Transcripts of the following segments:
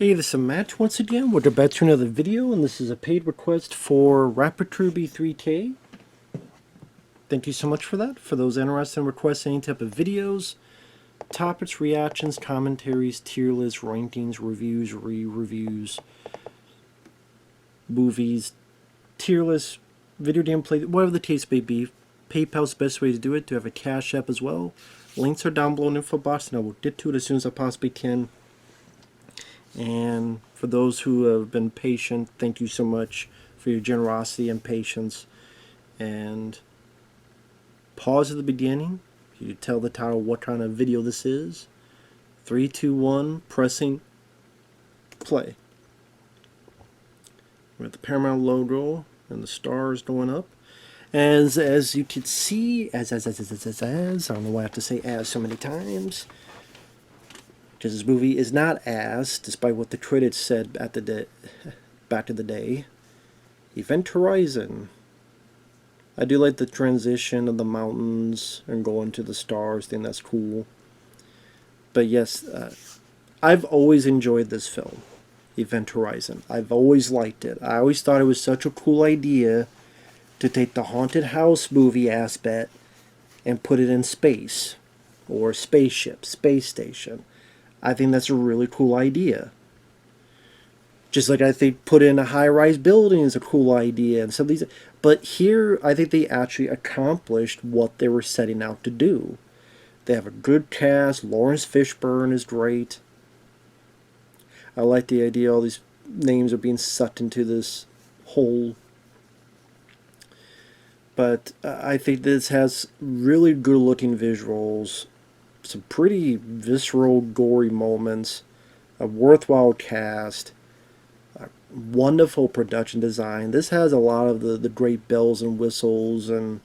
Hey, this is Matt once again. We're back to another video, and this is a paid request for Rapid 3K. Thank you so much for that. For those interested in requesting any type of videos, topics, reactions, commentaries, tier lists, rankings, reviews, re-reviews, movies, tier lists, video gameplay, whatever the case may be, PayPal's the best way to do it. To have a Cash App as well. Links are down below in the info box, and I will get to it as soon as I possibly can. And for those who have been patient, thank you so much for your generosity and patience. And pause at the beginning. You tell the title what kind of video this is. 3, 2, 1, pressing play. With the Paramount logo and the stars going up. As you can see, I don't know why I have to say as so many times. Because this movie is not as, despite what the critics said at the back in the day, Event Horizon. I do like the transition of the mountains and going to the stars. I think that's cool. But yes, I've always enjoyed this film, Event Horizon. I've always liked it. I always thought it was such a cool idea to take the haunted house movie aspect and put it in space, or spaceship, space station. I think that's a really cool idea. Just like I think put in a high-rise building is a cool idea, and some of these. But here, I think they actually accomplished what they were setting out to do. They have a good cast. Laurence Fishburne is great. I like the idea all these names are being sucked into this hole. But I think this has really good-looking visuals. Some pretty visceral, gory moments, a worthwhile cast, a wonderful production design. This has a lot of the great bells and whistles, and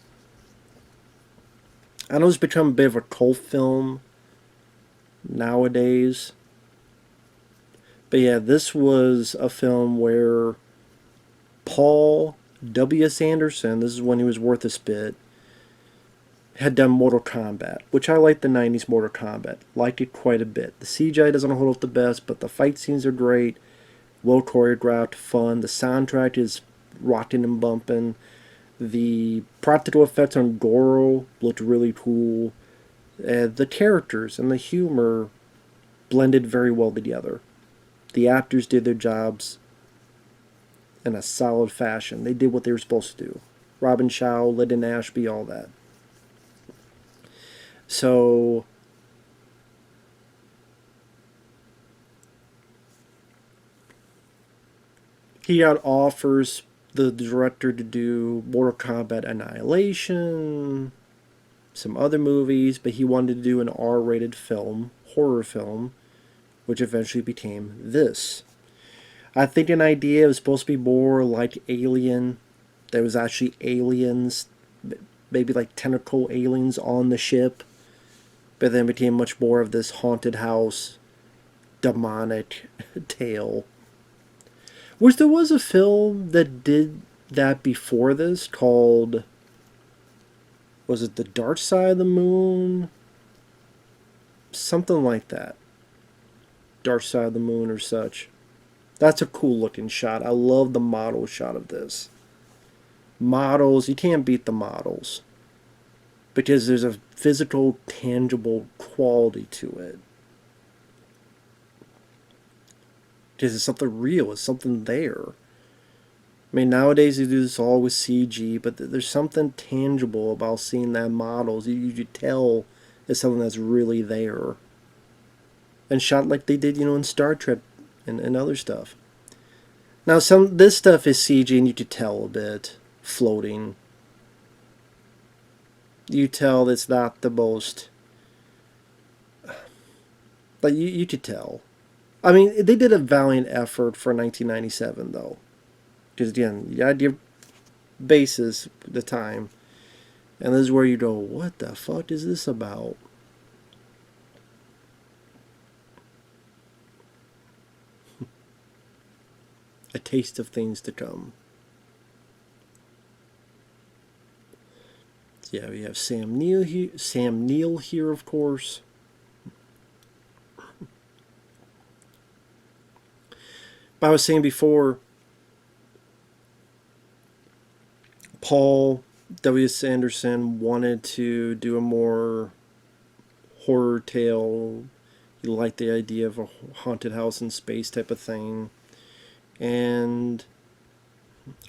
I know it's become a bit of a cult film nowadays. But yeah, this was a film where Paul W.S. Anderson, this is when he was worth a spit, had done Mortal Kombat, which I like the 90s Mortal Kombat. Liked it quite a bit. The CGI doesn't hold up the best, but the fight scenes are great. Well choreographed, fun. The soundtrack is rocking and bumping. The practical effects on Goro looked really cool. The characters and the humor blended very well together. The actors did their jobs in a solid fashion. They did what they were supposed to do. Robin Shaw, Lyndon Ashby, all that. So he got offers, the director, to do Mortal Kombat Annihilation, some other movies, but he wanted to do an R-rated film, horror film, which eventually became this. I think an idea was supposed to be more like Alien. There was actually aliens, maybe like tentacle aliens on the ship. But then became much more of this haunted house, demonic tale. Which there was a film that did that before this called, was it The Dark Side of the Moon? Something like that. Dark Side of the Moon or such. That's a cool looking shot. I love the model shot of this. Models, you can't beat the models. Because there's a physical, tangible quality to it. Because it's something real, it's something there. I mean, nowadays they do this all with CG, but there's something tangible about seeing that models. You tell it's something that's really there. And shot like they did, in Star Trek and other stuff. Now, this stuff is CG, and you could tell a bit, floating. You tell it's not the most, but you could tell. I mean, they did a valiant effort for 1997, though. Because, again, the idea basis at the time. And this is where you go, what the fuck is this about? A taste of things to come. Yeah, we have Sam Neill here, of course. But I was saying before, Paul W. Sanderson wanted to do a more horror tale. He liked the idea of a haunted house in space type of thing. And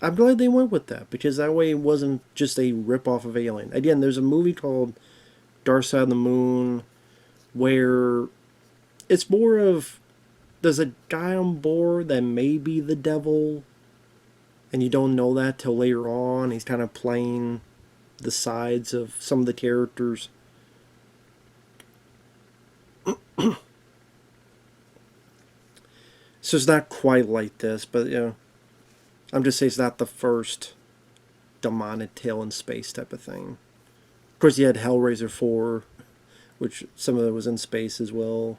I'm glad they went with that because that way it wasn't just a rip-off of Alien. Again, there's a movie called Dark Side of the Moon where it's more of there's a guy on board that may be the devil and you don't know that till later on. He's kind of playing the sides of some of the characters. So it's not quite like this, but you know, I'm just saying it's not the first demonic tale in space type of thing. Of course, you had Hellraiser 4, which some of it was in space as well.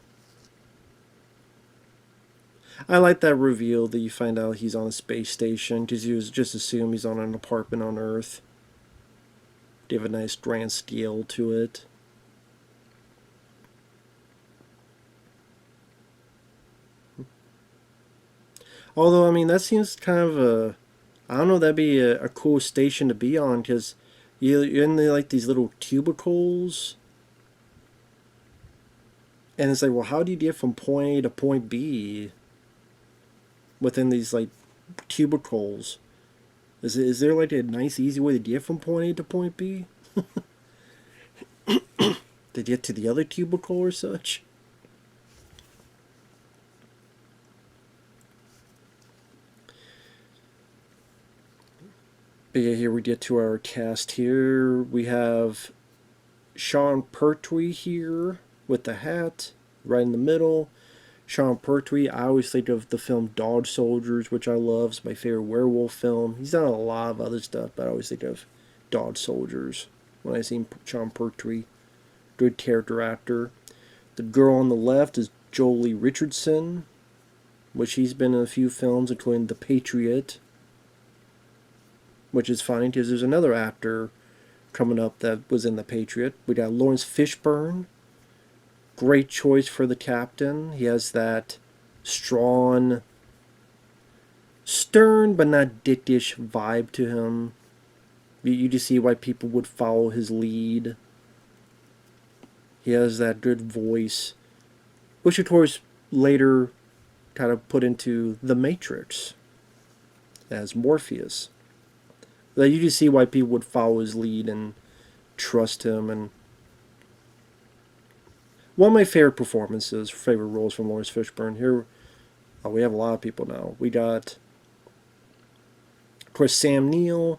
I like that reveal that you find out he's on a space station because you just assume he's on an apartment on Earth. They have a nice grand scale to it. Although, I mean, that seems kind of a... I don't know, that'd be a cool station to be on because you're in like these little cubicles. And it's like, well, how do you get from point A to point B within these like cubicles? Is there like a nice, easy way to get from point A to point B? To get to the other cubicle or such? But yeah, here we get to our cast here. We have Sean Pertwee here with the hat right in the middle. Sean Pertwee, I always think of the film Dog Soldiers, which I love. It's my favorite werewolf film. He's done a lot of other stuff, but I always think of Dog Soldiers when I see Sean Pertwee. Good character actor. The girl on the left is Jolie Richardson, which he's been in a few films, including The Patriot, which is funny because there's another actor coming up that was in The Patriot. We got Laurence Fishburne. Great choice for the captain. He has that strong, stern but not dickish vibe to him. You just see why people would follow his lead. He has that good voice, which of course later kind of put into The Matrix as Morpheus. That you just see why people would follow his lead and trust him. And one of my favorite performances, favorite roles from Laurence Fishburne. Here, we have a lot of people now. We got, of course, Sam Neill,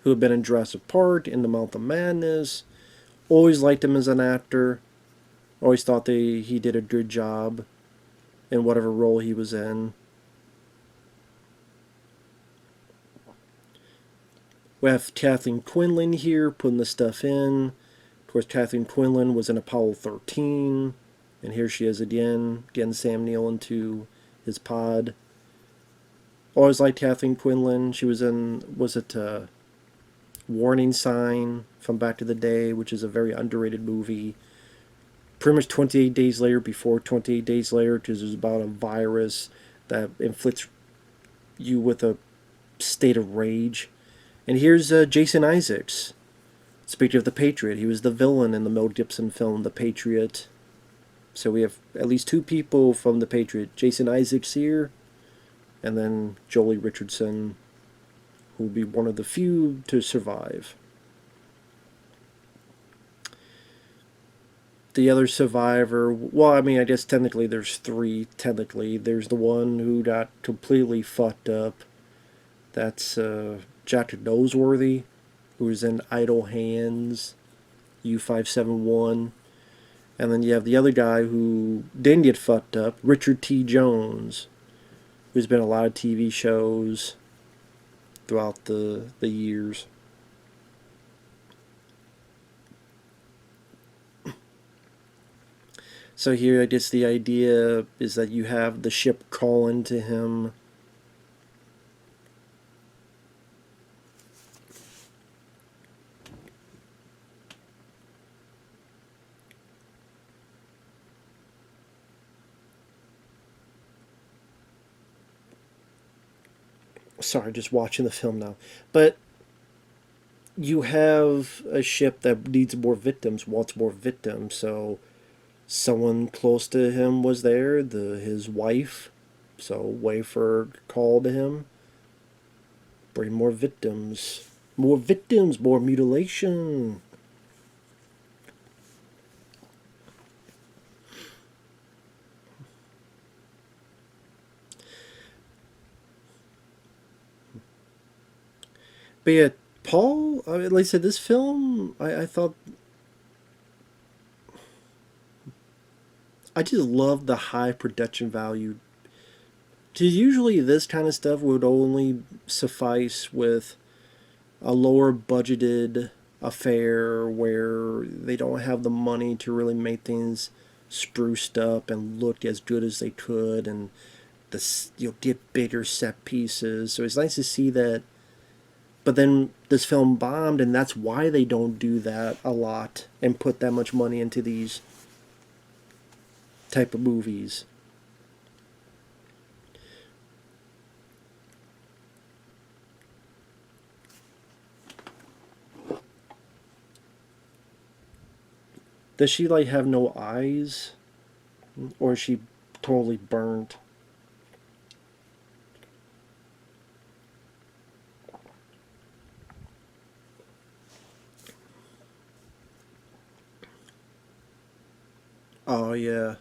who had been in Jurassic Park, in The Mouth of Madness. Always liked him as an actor. Always thought he did a good job in whatever role he was in. We have Kathleen Quinlan here putting the stuff in. Of course, Kathleen Quinlan was in Apollo 13. And here she is again, getting Sam Neill into his pod. Always liked Kathleen Quinlan. She was in, was it Warning Sign from back to the day, which is a very underrated movie. Pretty much 28 Days Later before 28 Days Later, because it was about a virus that inflicts you with a state of rage. And here's Jason Isaacs. Speaking of The Patriot, he was the villain in the Mel Gibson film The Patriot. So we have at least two people from The Patriot. Jason Isaacs here, and then Jolie Richardson, who will be one of the few to survive. The other survivor, well, I mean, I guess technically there's three, technically. There's the one who got completely fucked up. That's Jack Noseworthy, who was in Idle Hands, U-571. And then you have the other guy who didn't get fucked up, Richard T. Jones, who's been in a lot of TV shows throughout the years. So here I guess the idea is that you have the ship calling to him. sorry, just watching the film now. But you have a ship that needs more victims, wants more victims, so someone close to him was there, his wife. So wait for call to him. Bring more victims. More victims, more mutilation. But yeah, Paul, I mean, like I said, this film, I thought, I just love the high production value. Because usually this kind of stuff would only suffice with a lower budgeted affair where they don't have the money to really make things spruced up and look as good as they could, and you'll get bigger set pieces. So it's nice to see that. But then this film bombed, and that's why they don't do that a lot and put that much money into these type of movies. Does she like have no eyes, or is she totally burnt? Oh yeah.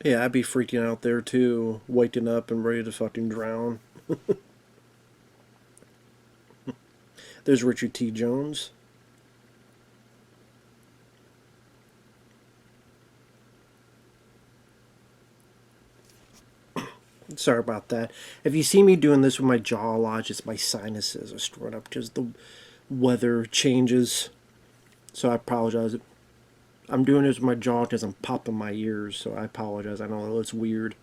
Yeah, I'd be freaking out there too, waking up and ready to fucking drown. There's Richard T. Jones. Sorry about that. If you see me doing this with my jaw a lot, it's my sinuses are stored up because the weather changes. So I apologize. I'm doing this with my jaw because I'm popping my ears, so I apologize. I know it's weird.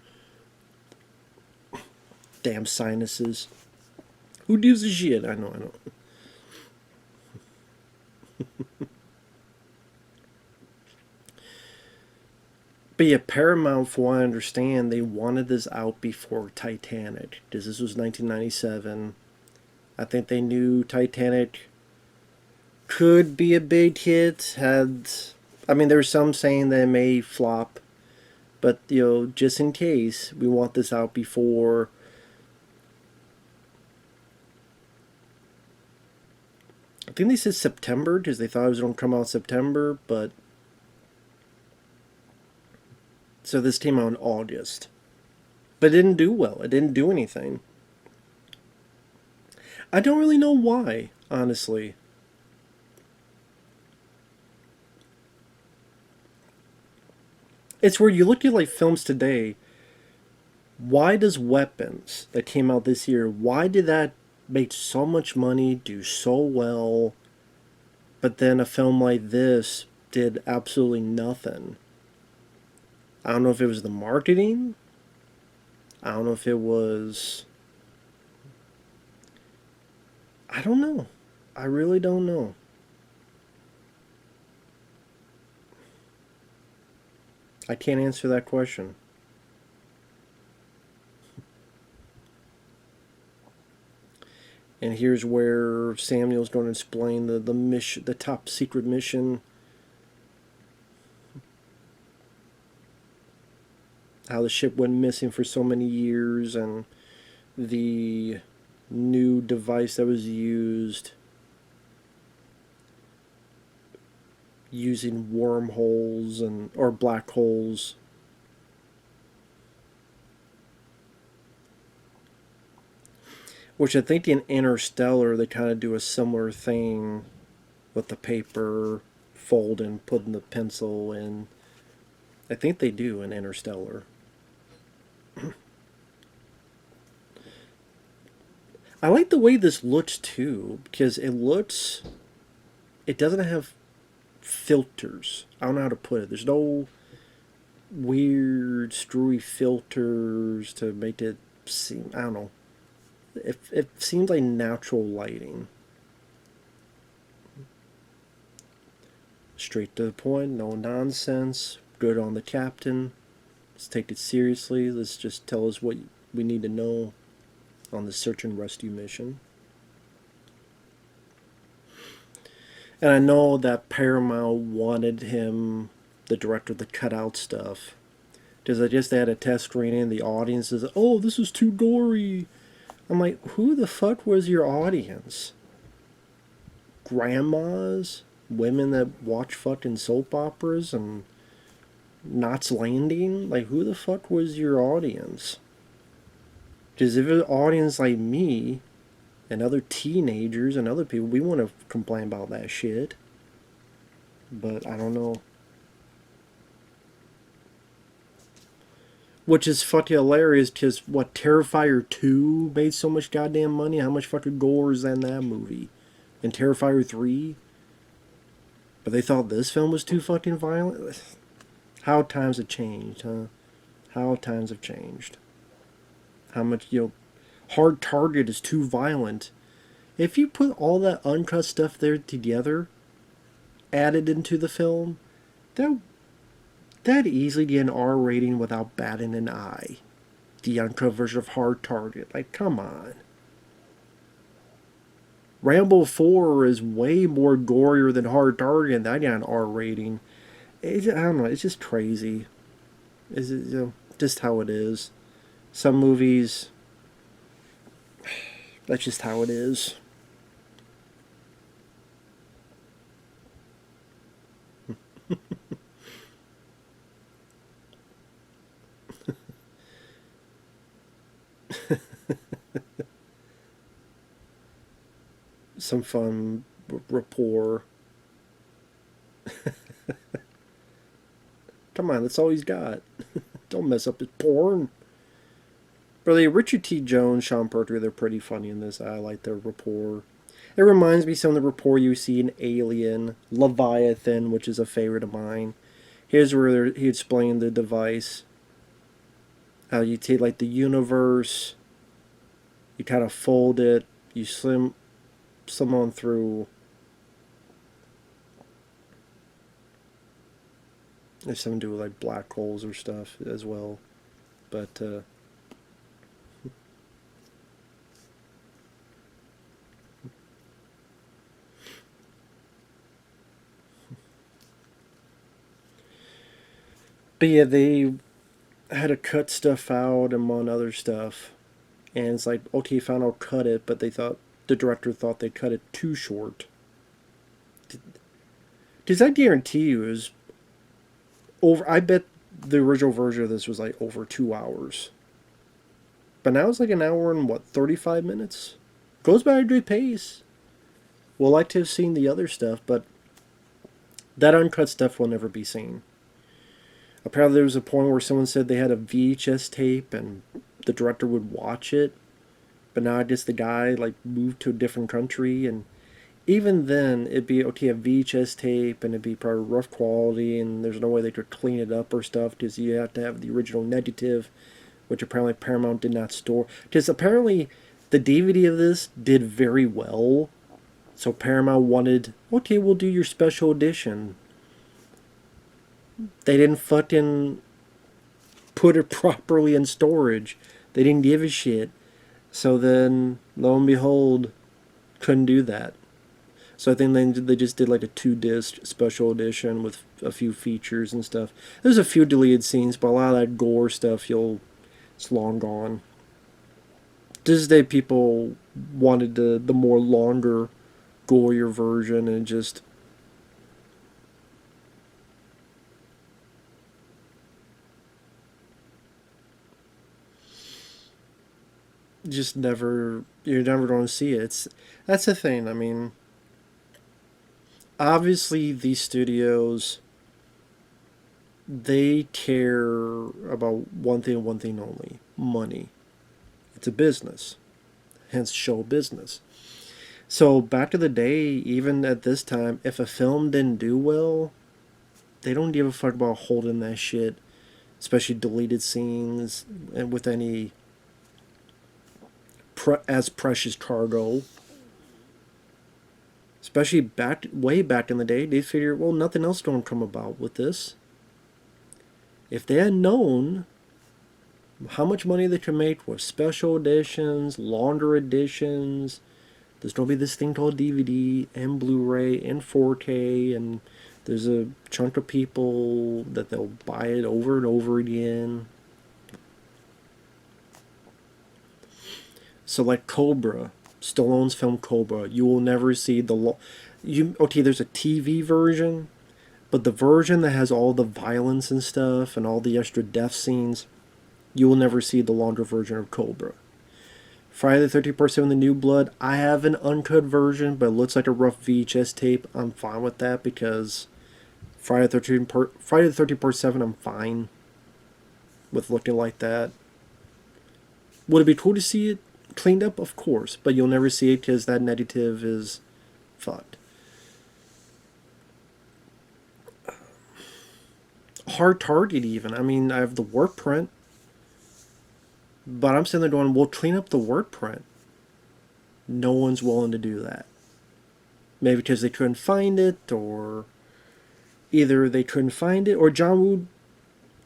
Damn sinuses. Who gives a shit? I know. But yeah, Paramount, for what I understand, they wanted this out before Titanic, because this was 1997. I think they knew Titanic could be a big hit. I mean, there was some saying that it may flop, but just in case, we want this out before. I think they said September because they thought it was going to come out in September, but so this came out in August. But it didn't do well. It didn't do anything. I don't really know why, honestly. It's where you look at like films today. Why does Weapons that came out this year, why did that make so much money, do so well, but then a film like this did absolutely nothing? I don't know if it was the marketing. I don't know if it was. I don't know. I really don't know. I can't answer that question. And here's where Samuel's going to explain the mission, the top secret mission. How the ship went missing for so many years, and the new device that was used using wormholes or black holes. Which I think in Interstellar they kind of do a similar thing with the paper fold and putting the pencil in. I think they do in Interstellar. I like the way this looks too, because it doesn't have filters. I don't know how to put it. There's no weird screwy filters to make it seem, I don't know. It seems like natural lighting. straight to the point, no nonsense. Good on the captain. Let's take it seriously. Let's just tell us what we need to know on the search and rescue mission. And I know that Paramount wanted him, the director, to cut out stuff. Because I just had a test screening and the audience is, oh, this is too gory. I'm like, who the fuck was your audience? Grandmas? Women that watch fucking soap operas and Knots Landing? Like, who the fuck was your audience? Because if an audience like me and other teenagers and other people, we want to complain about that shit. But I don't know. Which is fucking hilarious because what, Terrifier 2 made so much goddamn money? How much fucking gore is in that movie? And Terrifier 3? But they thought this film was too fucking violent? How times have changed, huh? How times have changed. How much, Hard Target is too violent. If you put all that uncut stuff there together, added into the film, that'd easily get an R rating without batting an eye. The uncut version of Hard Target. Like, come on. Rambo 4 is way more gorier than Hard Target, and that got an R rating. I don't know, it's just crazy. It's just how it is. Some movies, that's just how it is. Some fun rapport. Come on, that's all he's got. Don't mess up his porn. Really, Richard T. Jones, Sean Pertwee, they're pretty funny in this. I like their rapport. It reminds me some of the rapport you see in Alien, Leviathan, which is a favorite of mine. Here's where he explained the device. How you take like the universe, you kind of fold it, you slim on through. There's something to do with like black holes or stuff as well. But but yeah, they had to cut stuff out among other stuff. And it's like, okay, fine, I'll cut it, but the director thought they cut it too short. Because I guarantee you is over, I bet the original version of this was like over 2 hours. But now it's like an hour and 35 minutes? Goes by a good pace. We'll like to have seen the other stuff, but that uncut stuff will never be seen. Apparently there was a point where someone said they had a VHS tape and the director would watch it. But now I guess the guy like moved to a different country, and even then it'd be okay, a VHS tape, and it'd be probably rough quality, and there's no way they could clean it up or stuff because you have to have the original negative, which apparently Paramount did not store. Because apparently the DVD of this did very well, so Paramount wanted, okay, we'll do your special edition. They didn't fucking put it properly in storage. They didn't give a shit. So then, lo and behold, couldn't do that. So I think they just did like a 2-disc special edition with a few features and stuff. There's a few deleted scenes, but a lot of that gore stuff, it's long gone. This day people wanted the more longer, gorier version, and just you're never going to see it. That's the thing. I mean, obviously these studios, they care about one thing only: money. It's a business, hence show business. So back in the day, even at this time, if a film didn't do well, they don't give a fuck about holding that shit, especially deleted scenes and with any as precious cargo. Especially way back in the day, they figured, well, nothing else don't come about with this. If they had known how much money they could make with special editions, longer editions, there's going to be this thing called DVD and Blu-ray and 4K, and there's a chunk of people that they'll buy it over and over again. So like Cobra, Stallone's film Cobra, you will never see okay, there's a TV version, but the version that has all the violence and stuff and all the extra death scenes, you will never see the longer version of Cobra. Friday the 13th Part 7, The New Blood, I have an uncut version, but it looks like a rough VHS tape. I'm fine with that because Friday the 13th Part 7, I'm fine with looking like that. Would it be cool to see it cleaned up? Of course, but you'll never see it because that negative is fucked. Hard target even. I mean, I have the warp print, but I'm sitting there going, we'll clean up the warp print. No one's willing to do that. Maybe because they couldn't find it, or either they couldn't find it, or John Woo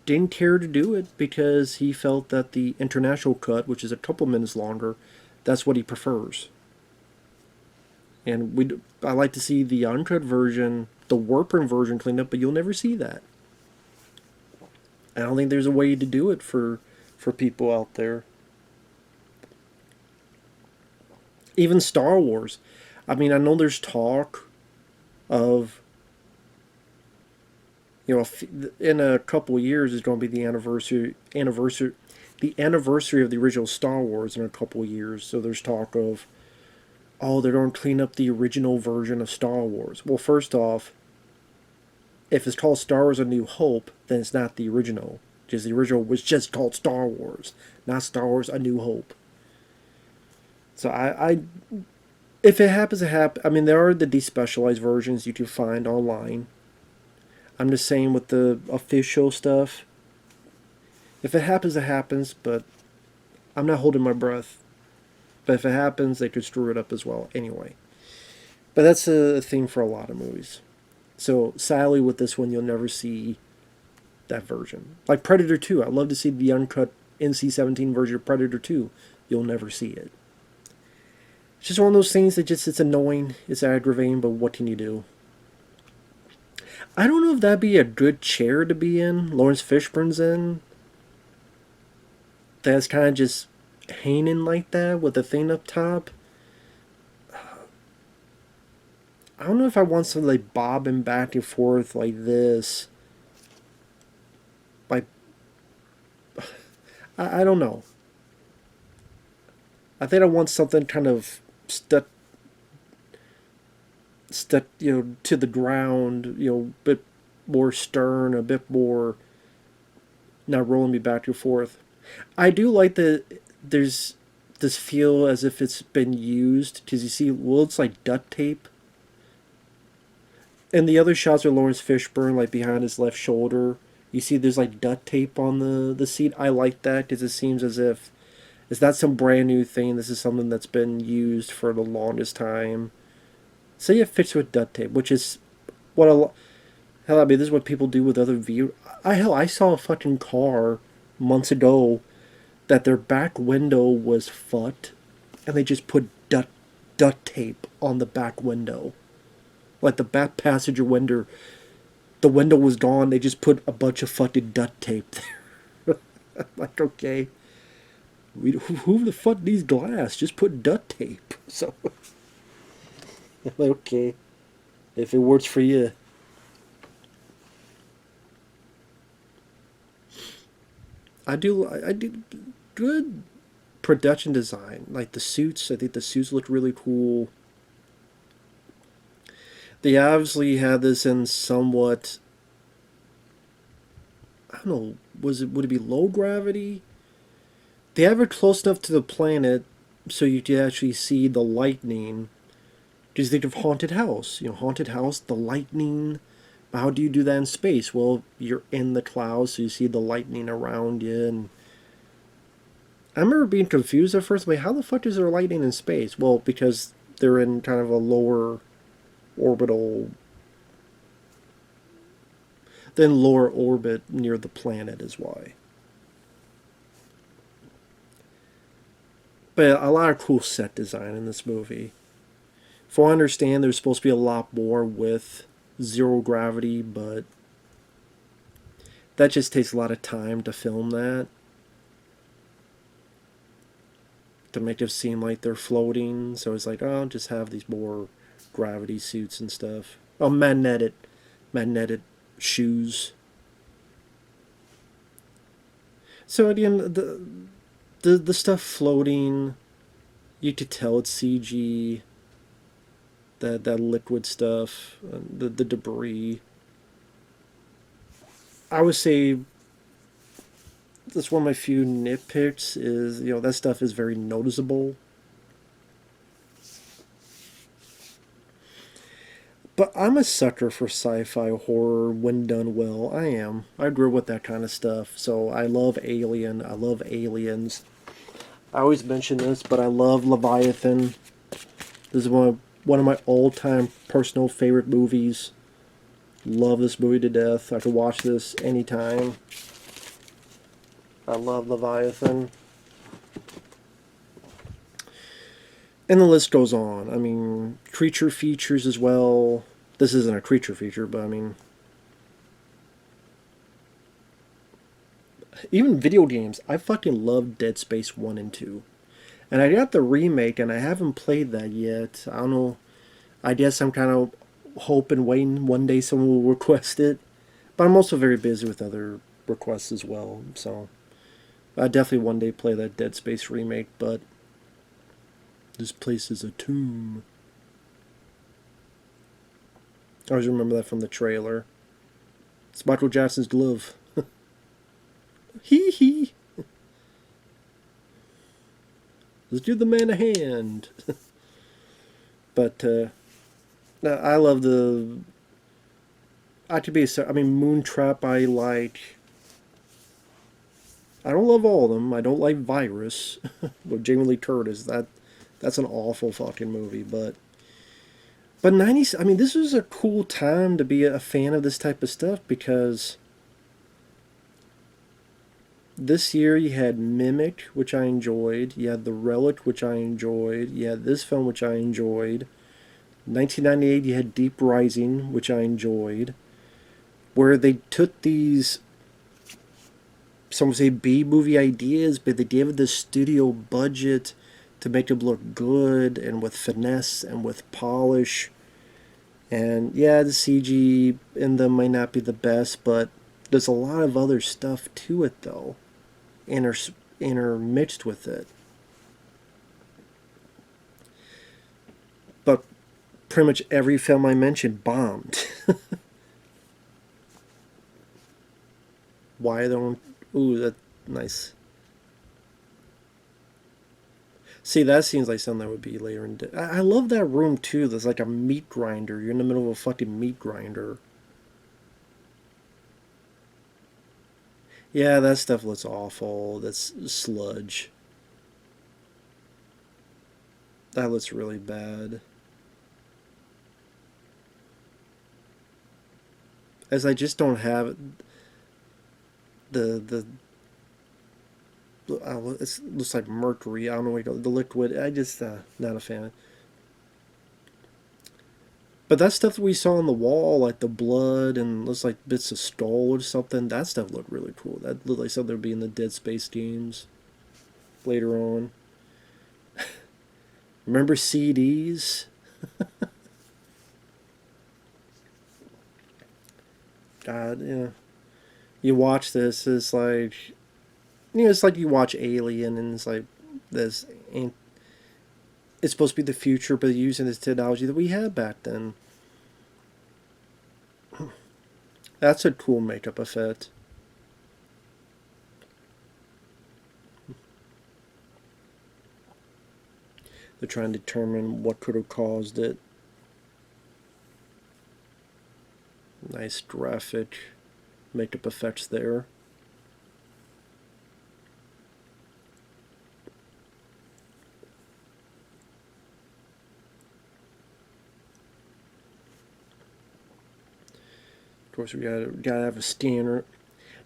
didn't care to do it because he felt that the international cut, which is a couple minutes longer, that's what he prefers. And I like to see the uncut version, the warp print version cleaned up, but you'll never see that. I don't think there's a way to do it for people out there. Even Star Wars. I mean, I know there's talk of, you know, in a couple of years is going to be the anniversary of the original Star Wars in a couple of years. So there's talk of, oh, they're going to clean up the original version of Star Wars. Well, first off, if it's called Star Wars A New Hope, then it's not the original. Because the original was just called Star Wars, not Star Wars A New Hope. So if it happens, it happens. I mean, there are the despecialized versions you can find online. I'm just saying with the official stuff, if it happens, it happens, but I'm not holding my breath. But if it happens, they could screw it up as well anyway. But that's a thing for a lot of movies. So sadly with this one, you'll never see that version. Like Predator 2, I'd love to see the uncut NC-17 version of Predator 2. You'll never see it. It's just one of those things that it's annoying, it's aggravating, but what can you do? I don't know if that'd be a good chair to be in. Laurence Fishburne's in. That's kind of just hanging like that with the thing up top. I don't know if I want something like bobbing back and forth like this. Like, I don't know. I think I want something kind of stuck, you know, to the ground, you know, a bit more stern, a bit more not rolling me back and forth. I do like that there's this feel as if it's been used, because you see, well, it's like duct tape. And the other shots are Laurence Fishburne, like behind his left shoulder. You see there's like duct tape on the seat. I like that because it seems as if it's not some brand new thing. This is something that's been used for the longest time. So it fits with duct tape, which is what hell, I mean, this is what people do with other view. I saw a fucking car months ago that their back window was fucked, and they just put duct tape on the back window. Like the back passenger window, the window was gone. They just put a bunch of fucking duct tape there. Like, okay, who the fuck needs glass? Just put duct tape. So, like, okay, if it works for you. I do good production design. Like the suits, I think the suits look really cool. They obviously had this in somewhat, I don't know, would it be low gravity? They have it close enough to the planet so you could actually see the lightning. Because you think of Haunted House. You know, Haunted House, the lightning. How do you do that in space? Well, you're in the clouds, so you see the lightning around you. And I remember being confused at first. Like, how the fuck is there lightning in space? Well, because they're in kind of a lower orbital, then lower orbit near the planet is why. But a lot of cool set design in this movie. From what I understand, there's supposed to be a lot more with zero gravity, but that just takes a lot of time to film that. To make it seem like they're floating. So it's like, oh, just have these more gravity suits and stuff. Oh, magnetic shoes. So again, the stuff floating, you could tell it's CG. That liquid stuff, the debris. I would say that's one of my few nitpicks. Is that stuff is very noticeable. But I'm a sucker for sci-fi horror when done well. I am. I grew up with that kind of stuff. So I love Alien. I love Aliens. I always mention this, but I love Leviathan. This is one of my all-time personal favorite movies. Love this movie to death. I could watch this anytime. I love Leviathan. And the list goes on. I mean, creature features as well. This isn't a creature feature, but I mean, even video games. I fucking love Dead Space 1 and 2. And I got the remake, and I haven't played that yet. I don't know. I guess I'm kind of hoping, waiting one day someone will request it. But I'm also very busy with other requests as well. So I definitely one day play that Dead Space remake, but this place is a tomb. I always remember that from the trailer. It's Michael Jackson's glove. Hee hee. Let's give the man a hand. But I love the. I could be. I mean, Moontrap. I like. I don't love all of them. I don't like Virus with Jamie Lee Curtis. That's an awful fucking movie. But 90s. I mean, this was a cool time to be a fan of this type of stuff because this year you had Mimic, which I enjoyed. You had The Relic, which I enjoyed. You had this film, which I enjoyed. 1998, you had Deep Rising, which I enjoyed, where they took these, some would say B-movie ideas, but they gave it the studio budget to make them look good and with finesse and with polish. And yeah, the CG in them might not be the best, but there's a lot of other stuff to it, though, intermixed with it. But pretty much every film I mentioned bombed. Why don't... Ooh, that's nice. See, that seems like something that would be later in... I love that room, too. There's like a meat grinder. You're in the middle of a fucking meat grinder. Yeah, that stuff looks awful. That's sludge. That looks really bad. As I just don't have the it looks like mercury. I don't know what the liquid. I just not a fan. But that stuff that we saw on the wall, like the blood and looks like bits of skull or something, that stuff looked really cool. That looked like something that would be in the Dead Space games later on. Remember CDs? God, yeah. You watch this, it's like, it's like you watch Alien, and it's like this. And it's supposed to be the future, but using this technology that we had back then. That's a cool makeup effect. They're trying to determine what could have caused it. Nice graphic makeup effects there. Of course, we gotta have a scanner.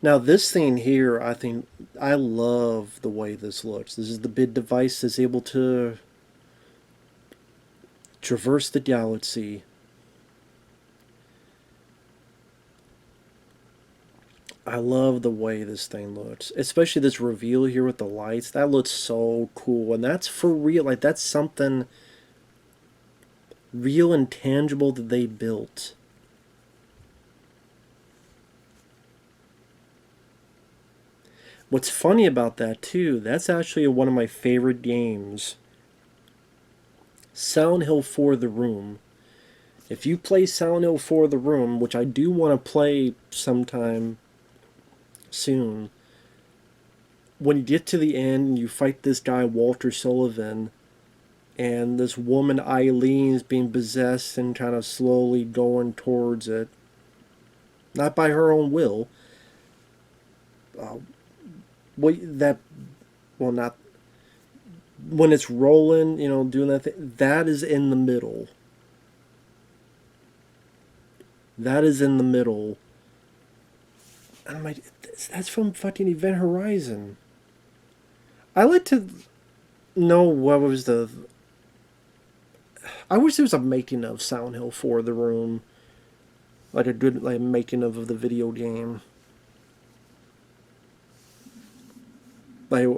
Now this thing here, I think I love the way this looks. This is the big device that's able to traverse the galaxy. I love the way this thing looks, especially this reveal here with the lights. That looks so cool, and that's for real. Like that's something real and tangible that they built. What's funny about that too, that's actually one of my favorite games. Silent Hill 4 The Room. If you play Silent Hill 4 The Room, which I do want to play sometime soon, when you get to the end and you fight this guy Walter Sullivan, and this woman Eileen's being possessed and kind of slowly going towards it, not by her own will. That, well, not when it's rolling, you know, doing that thing. That is in the middle. That is in the middle. And I'm like, that's from fucking Event Horizon. I like to know what was the. I wish there was a making of Silent Hill 4 The Room. Like a good like making of the video game. Like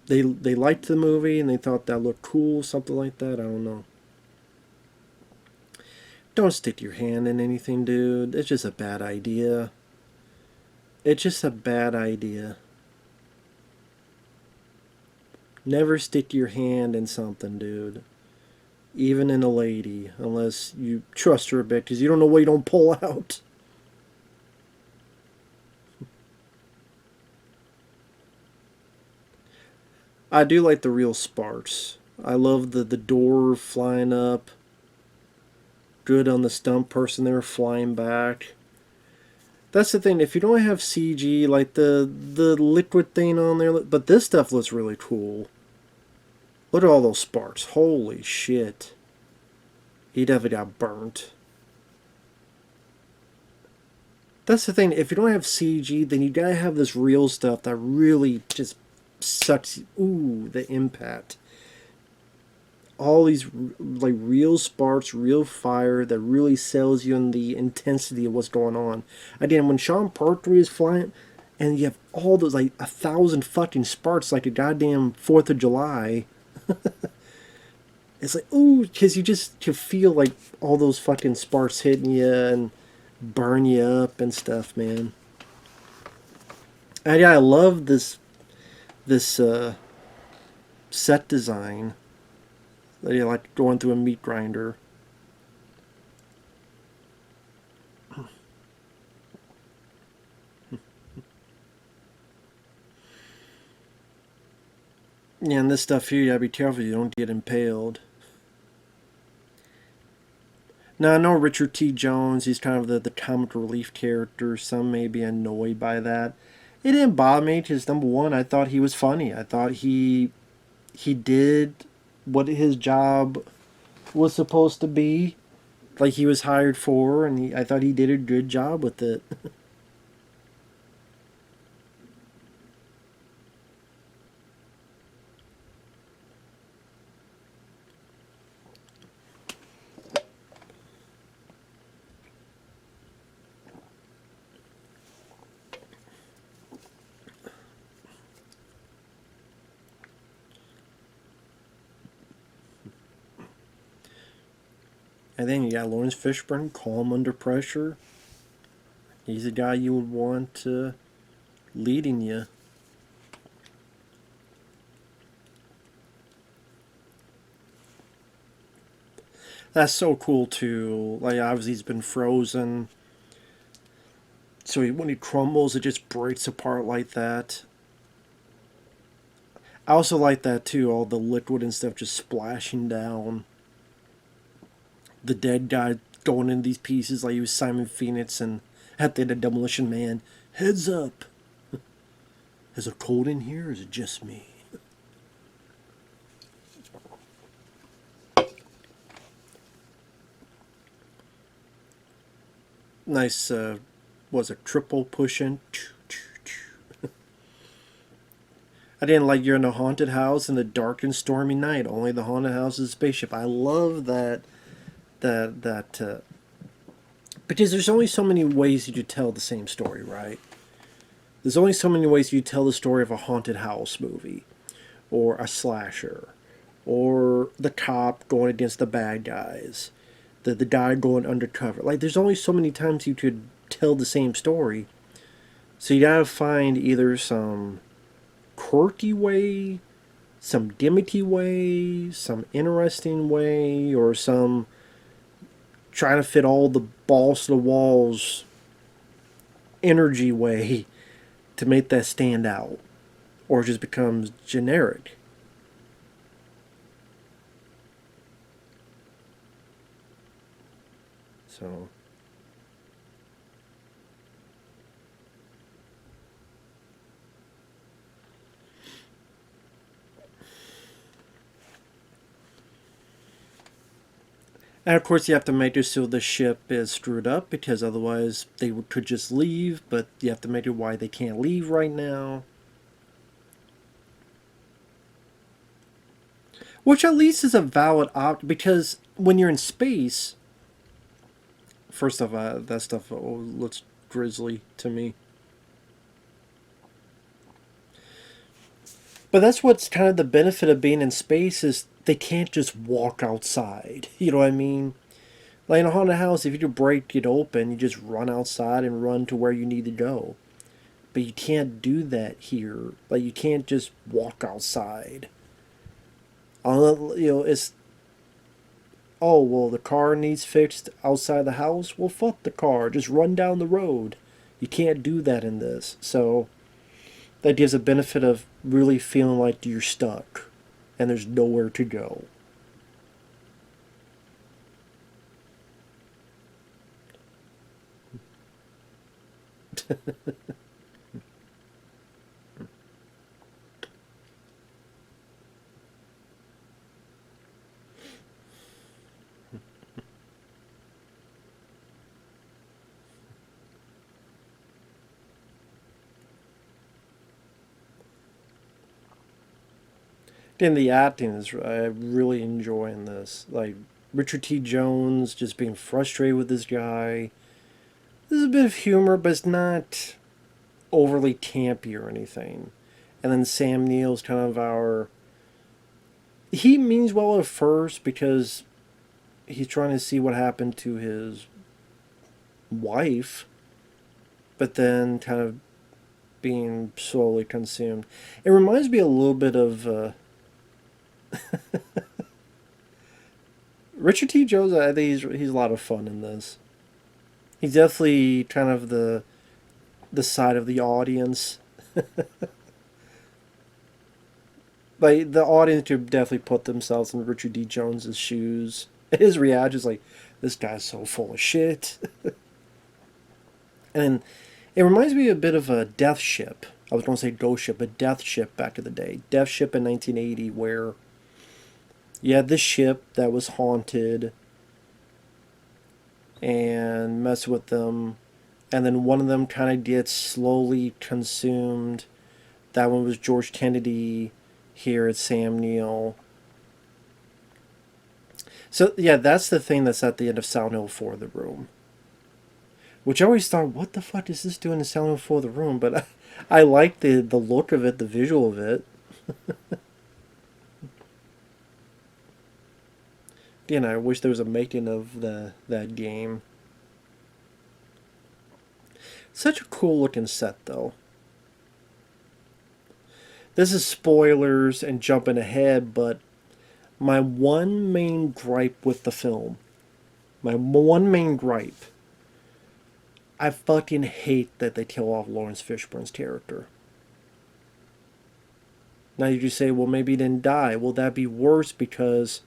they liked the movie and they thought that looked cool, something like that. I don't know. Don't stick your hand in anything, dude. It's just a bad idea. It's just a bad idea. Never stick your hand in something, dude. Even in a lady, unless you trust her a bit, because you don't know what you don't pull out. I do like the real sparks. I love the door flying up. Good on the stunt person there flying back. That's the thing. If you don't have CG, like the liquid thing on there, but this stuff looks really cool. Look at all those sparks. Holy shit. He definitely got burnt. That's the thing. If you don't have CG, then you gotta have this real stuff that really just sucks. Ooh, the impact. All these like real sparks, real fire that really sells you on the intensity of what's going on. Again, when Sean Pertwee is flying, and you have all those like 1,000 fucking sparks, like a goddamn 4th of July. It's like ooh, because you just can feel like all those fucking sparks hitting you and burn you up and stuff, man. And yeah, I love this set design. They like going through a meat grinder. Yeah, and this stuff here, you gotta be careful you don't get impaled. Now, I know Richard T. Jones, he's kind of the comic relief character. Some may be annoyed by that. It didn't bother me because, number one, I thought he was funny. I thought he did what his job was supposed to be, like he was hired for, and I thought he did a good job with it. And then you got Laurence Fishburne, calm under pressure. He's a guy you would want leading you. That's so cool too. Like obviously he's been frozen, so when he crumbles, it just breaks apart like that. I also like that too. All the liquid and stuff just splashing down. The dead guy going in these pieces like he was Simon Phoenix and at the end of Demolition Man. Heads up. Is it cold in here or is it just me? Nice was a triple pushing. I didn't like you're in a haunted house in the dark and stormy night. Only the haunted house is a spaceship. I love that because there's only so many ways you could tell the same story, right? There's only so many ways you tell the story of a haunted house movie, or a slasher, or the cop going against the bad guys, the guy going undercover. Like, there's only so many times you could tell the same story. So you gotta find either some quirky way, some gimmicky way, some interesting way, or some trying to fit all the balls to the walls energy way to make that stand out, or it just becomes generic. So, and of course, you have to make it so the ship is screwed up because otherwise they could just leave, but you have to make it why they can't leave right now. Which at least is a valid opt because when you're in space, first off, that stuff looks grisly to me. But that's what's kind of the benefit of being in space is they can't just walk outside. You know what I mean? Like in a haunted house, if you could break it open, you just run outside and run to where you need to go. But you can't do that here. Like you can't just walk outside. You know, it's oh well, the car needs fixed outside the house. Well, fuck the car. Just run down the road. You can't do that in this. So that gives a benefit of really feeling like you're stuck and there's nowhere to go. And the acting is I'm really enjoying this. Like Richard T. Jones just being frustrated with this guy. There's a bit of humor, but it's not overly campy or anything. And then Sam Neill's kind of our. He means well at first because he's trying to see what happened to his wife, but then kind of being slowly consumed. It reminds me a little bit of Richard T. Jones. I think he's a lot of fun in this. He's definitely kind of the side of the audience. Like the audience could definitely put themselves in Richard D. Jones's shoes. His reaction is like, "This guy's so full of shit." And it reminds me a bit of a Death Ship. I was going to say Ghost Ship, but Death Ship back in the day. Death Ship in 1980, where you had this ship that was haunted and mess with them, and then one of them kind of gets slowly consumed. That one was George Kennedy. Here it's Sam Neill. So yeah, that's the thing that's at the end of Silent Hill 4, The Room. Which I always thought, what the fuck is this doing in Silent Hill 4, The Room? But I like the look of it, the visual of it. Again, I wish there was a making of that game. Such a cool looking set, though. This is spoilers and jumping ahead, but my one main gripe with the film, my one main gripe, I fucking hate that they kill off Laurence Fishburne's character. Now you just say, well, maybe he didn't die. Well, that'd be worse because,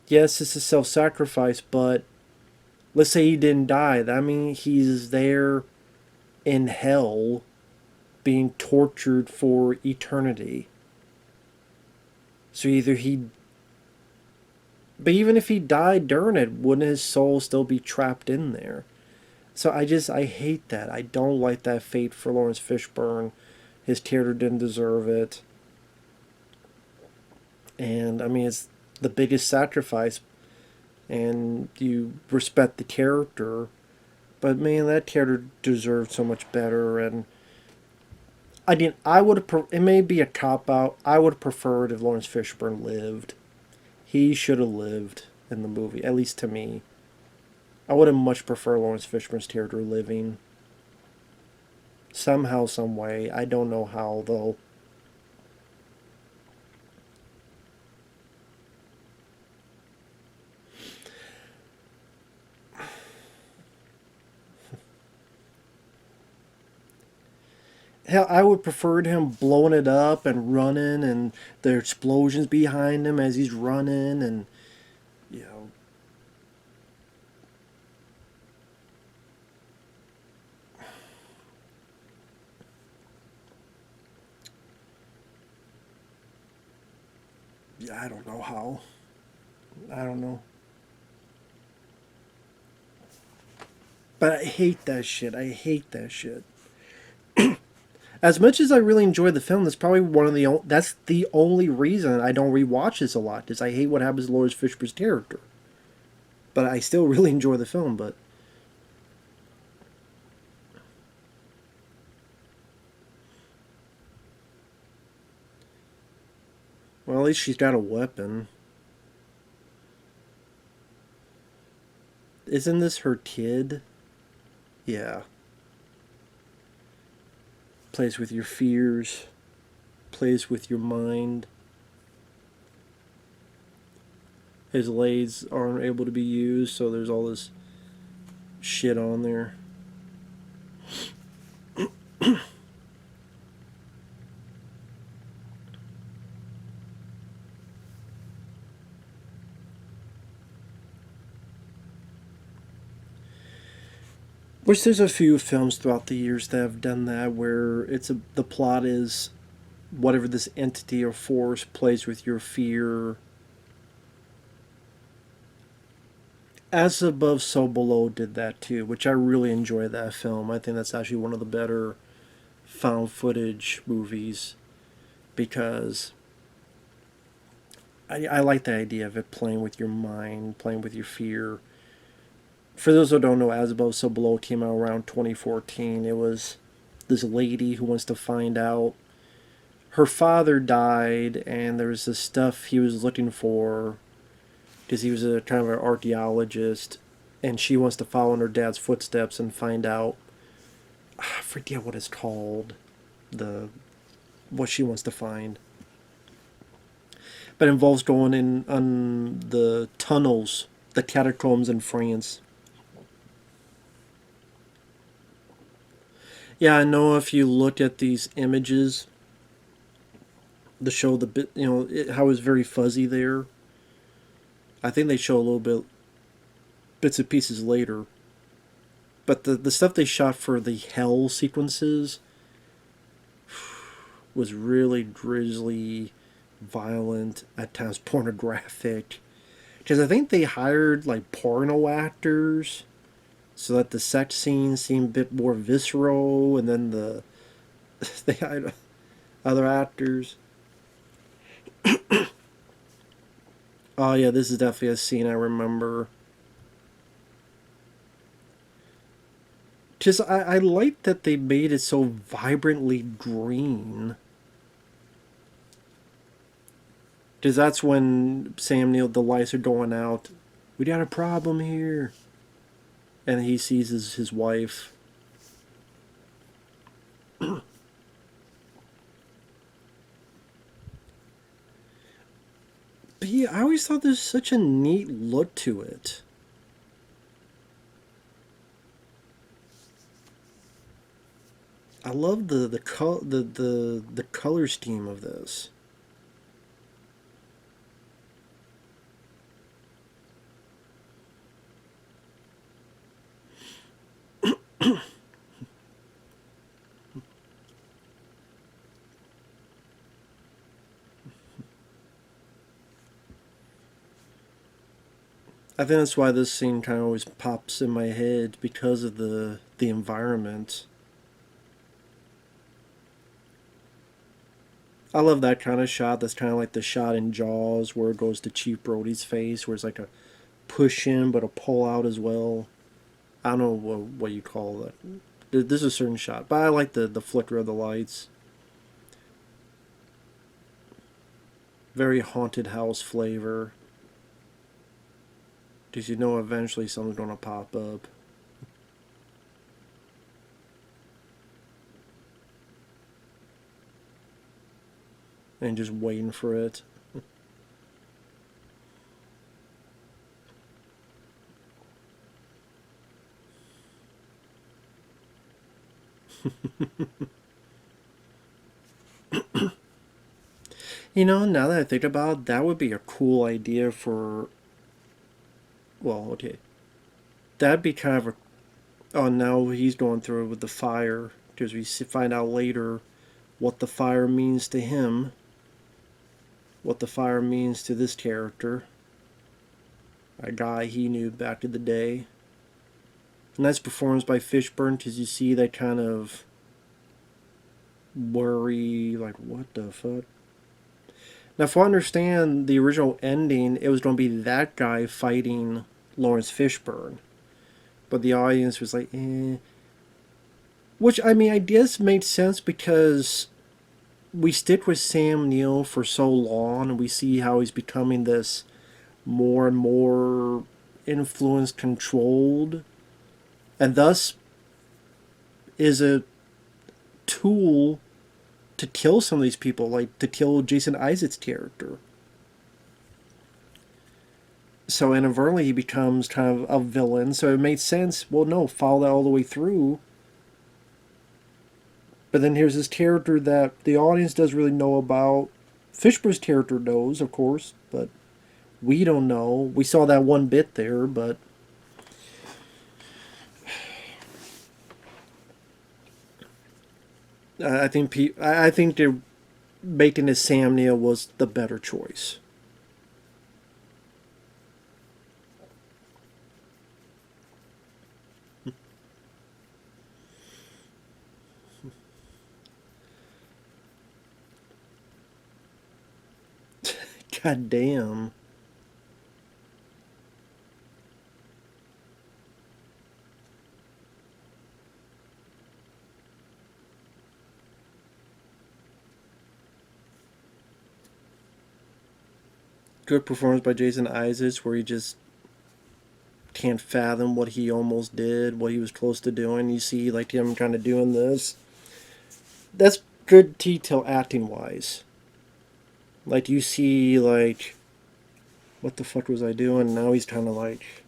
yes, this is self-sacrifice, but let's say he didn't die. That means he's there in hell being tortured for eternity. So either he... But even if he died during it, wouldn't his soul still be trapped in there? So I hate that. I don't like that fate for Laurence Fishburne. His character didn't deserve it. And I mean, it's the biggest sacrifice, and you respect the character. But man, that character deserved so much better. And I didn't. I would have. It may be a cop out. I would have preferred if Laurence Fishburne lived. He should have lived in the movie, at least to me. I would have much preferred Laurence Fishburne's character living. Somehow, some way. I don't know how though. Hell, I would preferred him blowing it up and running, and the explosions behind him as he's running, and you know, yeah, I don't know how. I don't know. But I hate that shit. I hate that shit. As much as I really enjoy the film, that's probably one of the that's the only reason I don't rewatch this a lot. Is I hate what happens to Laurence Fishburne's character. But I still really enjoy the film. But well, at least she's got a weapon. Isn't this her kid? Yeah. Plays with your fears. Plays with your mind. His legs aren't able to be used, so there's all this shit on there. Which there's a few films throughout the years that have done that, where the plot is whatever this entity or force plays with your fear. As Above, So Below did that too, which I really enjoy that film. I think that's actually one of the better found footage movies because I like the idea of it playing with your mind, playing with your fear. For those who don't know, As Above, So Below came out around 2014. It was this lady who wants to find out. Her father died, and there was this stuff he was looking for because he was a kind of an archaeologist, and she wants to follow in her dad's footsteps and find out. I forget what it's called, the what she wants to find, but it involves going in on the tunnels, the catacombs in France. Yeah, I know if you look at these images, the show the bit, how it's very fuzzy there. I think they show a little bit bits and pieces later, but the stuff they shot for the hell sequences was really grisly, violent, at times pornographic. Because I think they hired like porno actors so that the sex scenes seemed a bit more visceral, and then they hired other actors. Oh yeah, this is definitely a scene I remember. Just I like that they made it so vibrantly green. Because that's when Sam Neill, the lights are going out. We got a problem here. And he sees his wife. But yeah, I always thought there's such a neat look to it. I love the color scheme of this. I think that's why this scene kind of always pops in my head because of the environment. I love that kind of shot. That's kind of like the shot in Jaws where it goes to Chief Brody's face, where it's like a push in but a pull out as well. I don't know what you call that. There's a certain shot, but I like the flicker of the lights. Very haunted house flavor. Because you know eventually something's going to pop up. And just waiting for it. You know, now that I think about it, that would be a cool idea for. Well, okay. That'd be kind of a. Oh, now he's going through it with the fire. Because we find out later what the fire means to him. What the fire means to this character. A guy he knew back in the day. Nice performance by Fishburne because you see that kind of worry, like, what the fuck? Now, if I understand the original ending, it was going to be that guy fighting Laurence Fishburne. But the audience was like, eh. Which, I mean, I guess made sense because we stick with Sam Neill for so long and we see how he's becoming this more and more influence controlled and thus is a tool to kill some of these people, like to kill Jason Isaacs' character. So inadvertently he becomes kind of a villain. So it made sense. Well, no, follow that all the way through. But then here's this character that the audience doesn't really know about. Fishburne's character knows, of course, but we don't know. We saw that one bit there, but I think they're making this Sam Neill was the better choice. God damn. Good performance by Jason Isaacs, where he just can't fathom what he almost did, what he was close to doing. You see, like him kind of doing this. That's good detail acting wise. Like you see, like, what the fuck was I doing? Now he's kind of like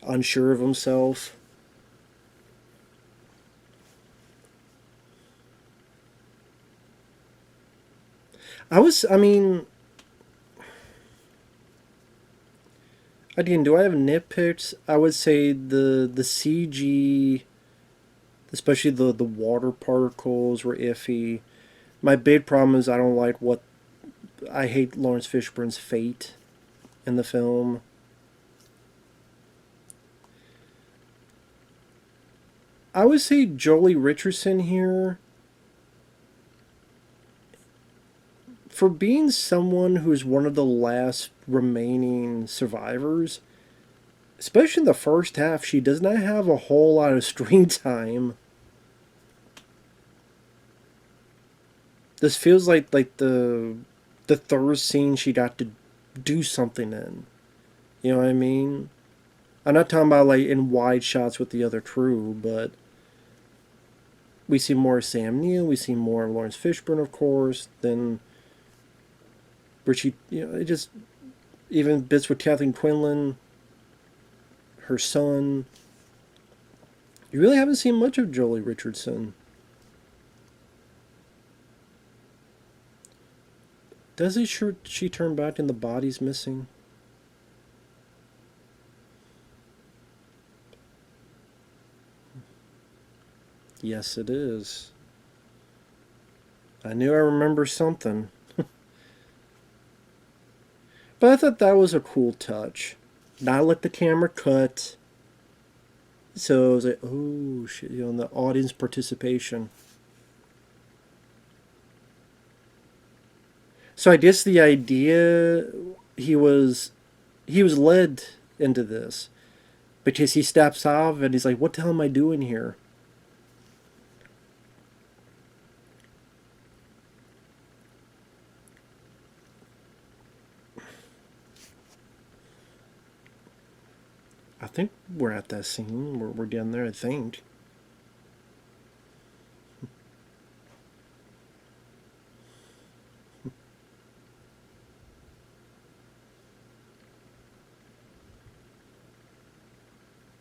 unsure of himself. I mean, again, do I have nitpicks? I would say the CG, especially the water particles, were iffy. My big problem is I don't like what I hate Laurence Fishburne's fate in the film. I would say Jolie Richardson here, for being someone who's one of the last remaining survivors, especially in the first half, she does not have a whole lot of screen time. This feels like the third scene she got to do something in. You know what I mean? I'm not talking about like in wide shots with the other crew, but we see more Sam Neill, we see more Laurence Fishburne, of course. Then Richie, you know, it just even bits with Kathleen Quinlan, her son. You really haven't seen much of Jolie Richardson. Does he sure she turn back and the body's missing? Yes, it is. I knew I remember something. But I thought that was a cool touch. not let the camera cut. So it was like, oh shit, the audience participation. So I guess the idea he was he was led into this because he steps off and he's like, "What the hell am I doing here?" I think we're at that scene. We're getting there. I think.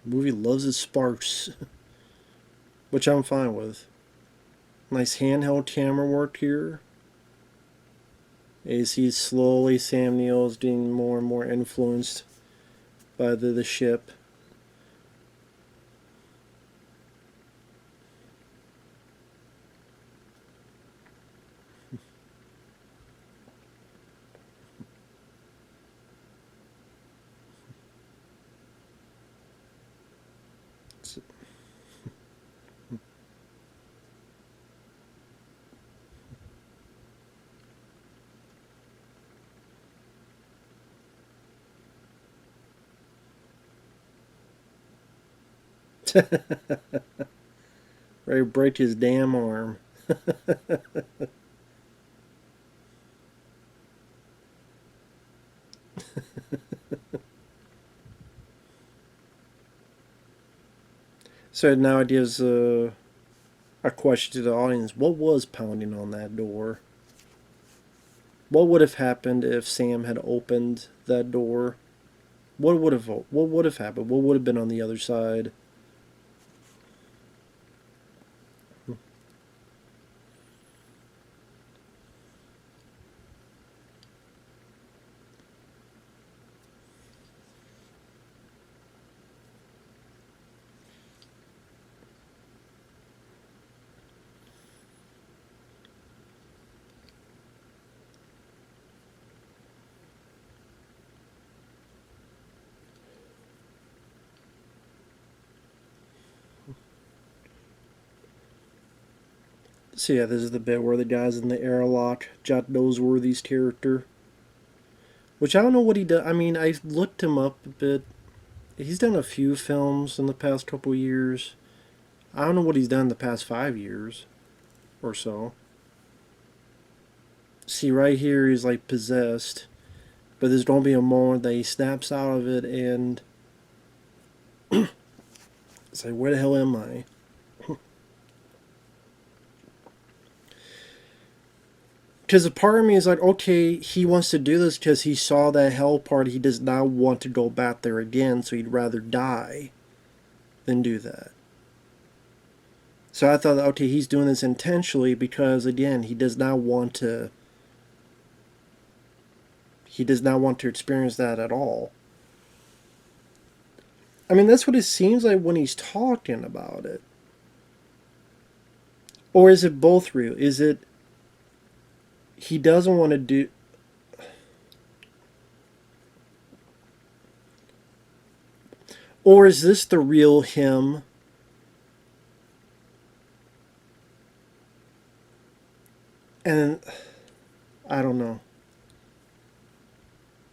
The movie loves its sparks, which I'm fine with. Nice handheld camera work here. As he's slowly, Sam Neill's getting more and more influenced by the ship. Ready to break his damn arm. So now it gives a question to the audience. What was pounding on that door? What would have happened if Sam had opened that door? What would have happened? What would have been on the other side? So yeah, this is the bit where the guy's in the airlock, Jot Noseworthy's character. Which I don't know what he does. I mean, I looked him up a bit. He's done a few films in the past couple years. I don't know what he's done in the past 5 years or so. See, right here, he's like possessed. But there's going to be a moment that he snaps out of it and it's like, where the hell am I? Because a part of me is like, okay, he wants to do this because he saw that hell part. He does not want to go back there again, so he'd rather die than do that. So I thought, okay, he's doing this intentionally because, again, he does not want to. He does not want to experience that at all. I mean, that's what it seems like when he's talking about it. Or is it both real? Is it he doesn't want to do. Or is this the real him? And I don't know.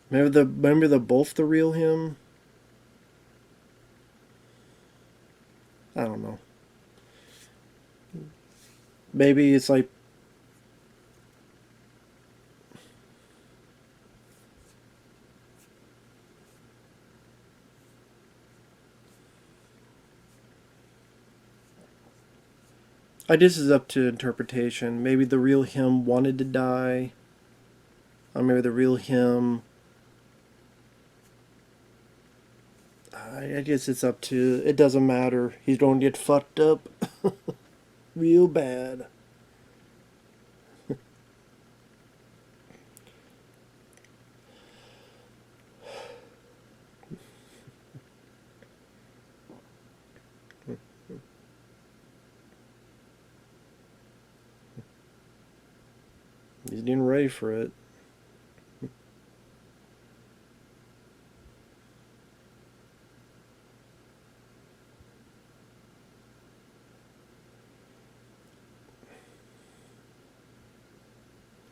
Maybe they're both the real him. I don't know. Maybe it's like I guess it's up to interpretation. Maybe the real him wanted to die, or maybe the real him. I guess it's up to. It doesn't matter. He's going to get fucked up real bad. He's getting ready for it.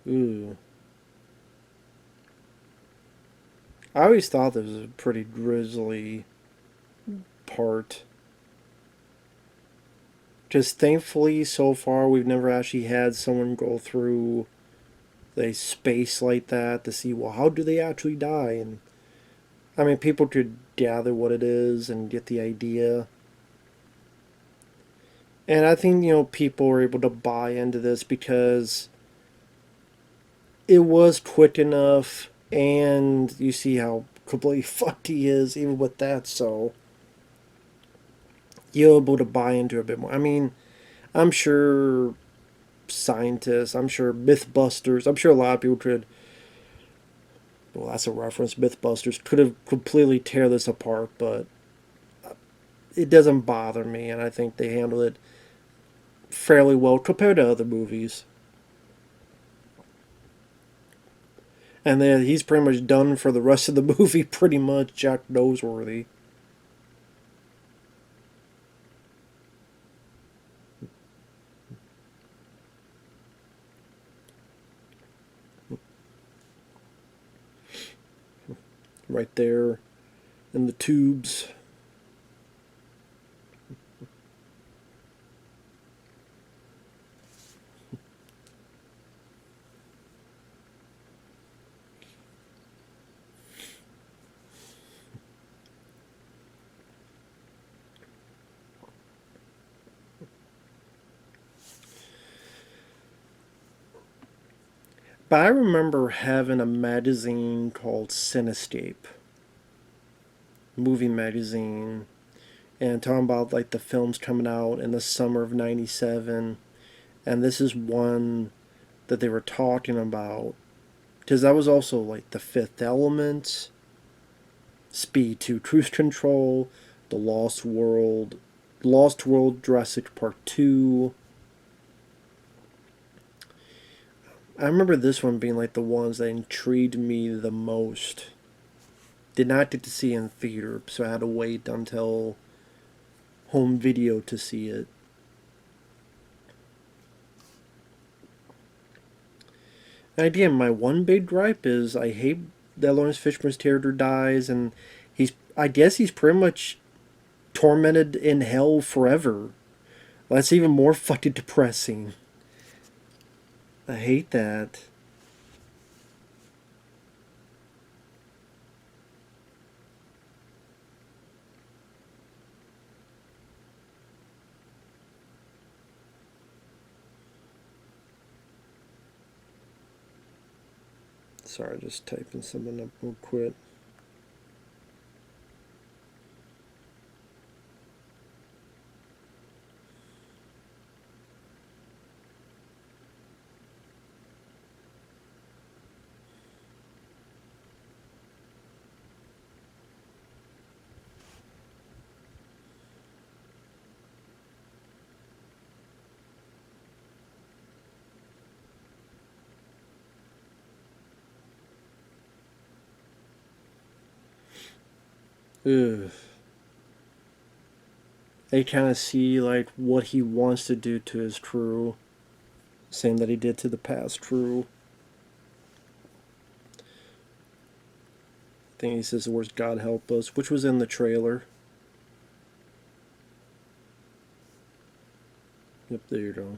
Ooh. I always thought this was a pretty grisly part. Just thankfully, so far, we've never actually had someone go through a space like that to see, well, how do they actually die? And I mean, people could gather what it is and get the idea. And I think, people were able to buy into this because it was quick enough, and you see how completely fucked he is, even with that, so you're able to buy into it a bit more. I mean, I'm sure scientists, I'm sure Mythbusters, I'm sure a lot of people could, well, that's a reference, Mythbusters, could have completely tear this apart, but it doesn't bother me, and I think they handled it fairly well compared to other movies. And then he's pretty much done for the rest of the movie, pretty much, Jack Noseworthy. Right there in the tubes. But I remember having a magazine called Cinescape, movie magazine, and talking about like the films coming out in the summer of '97, and this is one that they were talking about because that was also like The Fifth Element, Speed 2 Cruise Control, The Lost World Jurassic Park 2. I remember this one being like the ones that intrigued me the most. Did not get to see in theater, so I had to wait until home video to see it. And again, my one big gripe is I hate that Laurence Fishburne's character dies, and I guess he's pretty much tormented in hell forever. That's even more fucking depressing. I hate that. Sorry, just typing something up real quick. Ugh. They kind of see like what he wants to do to his crew, same that he did to the past crew. I think he says the words "God help us," which was in the trailer. Yep, there you go.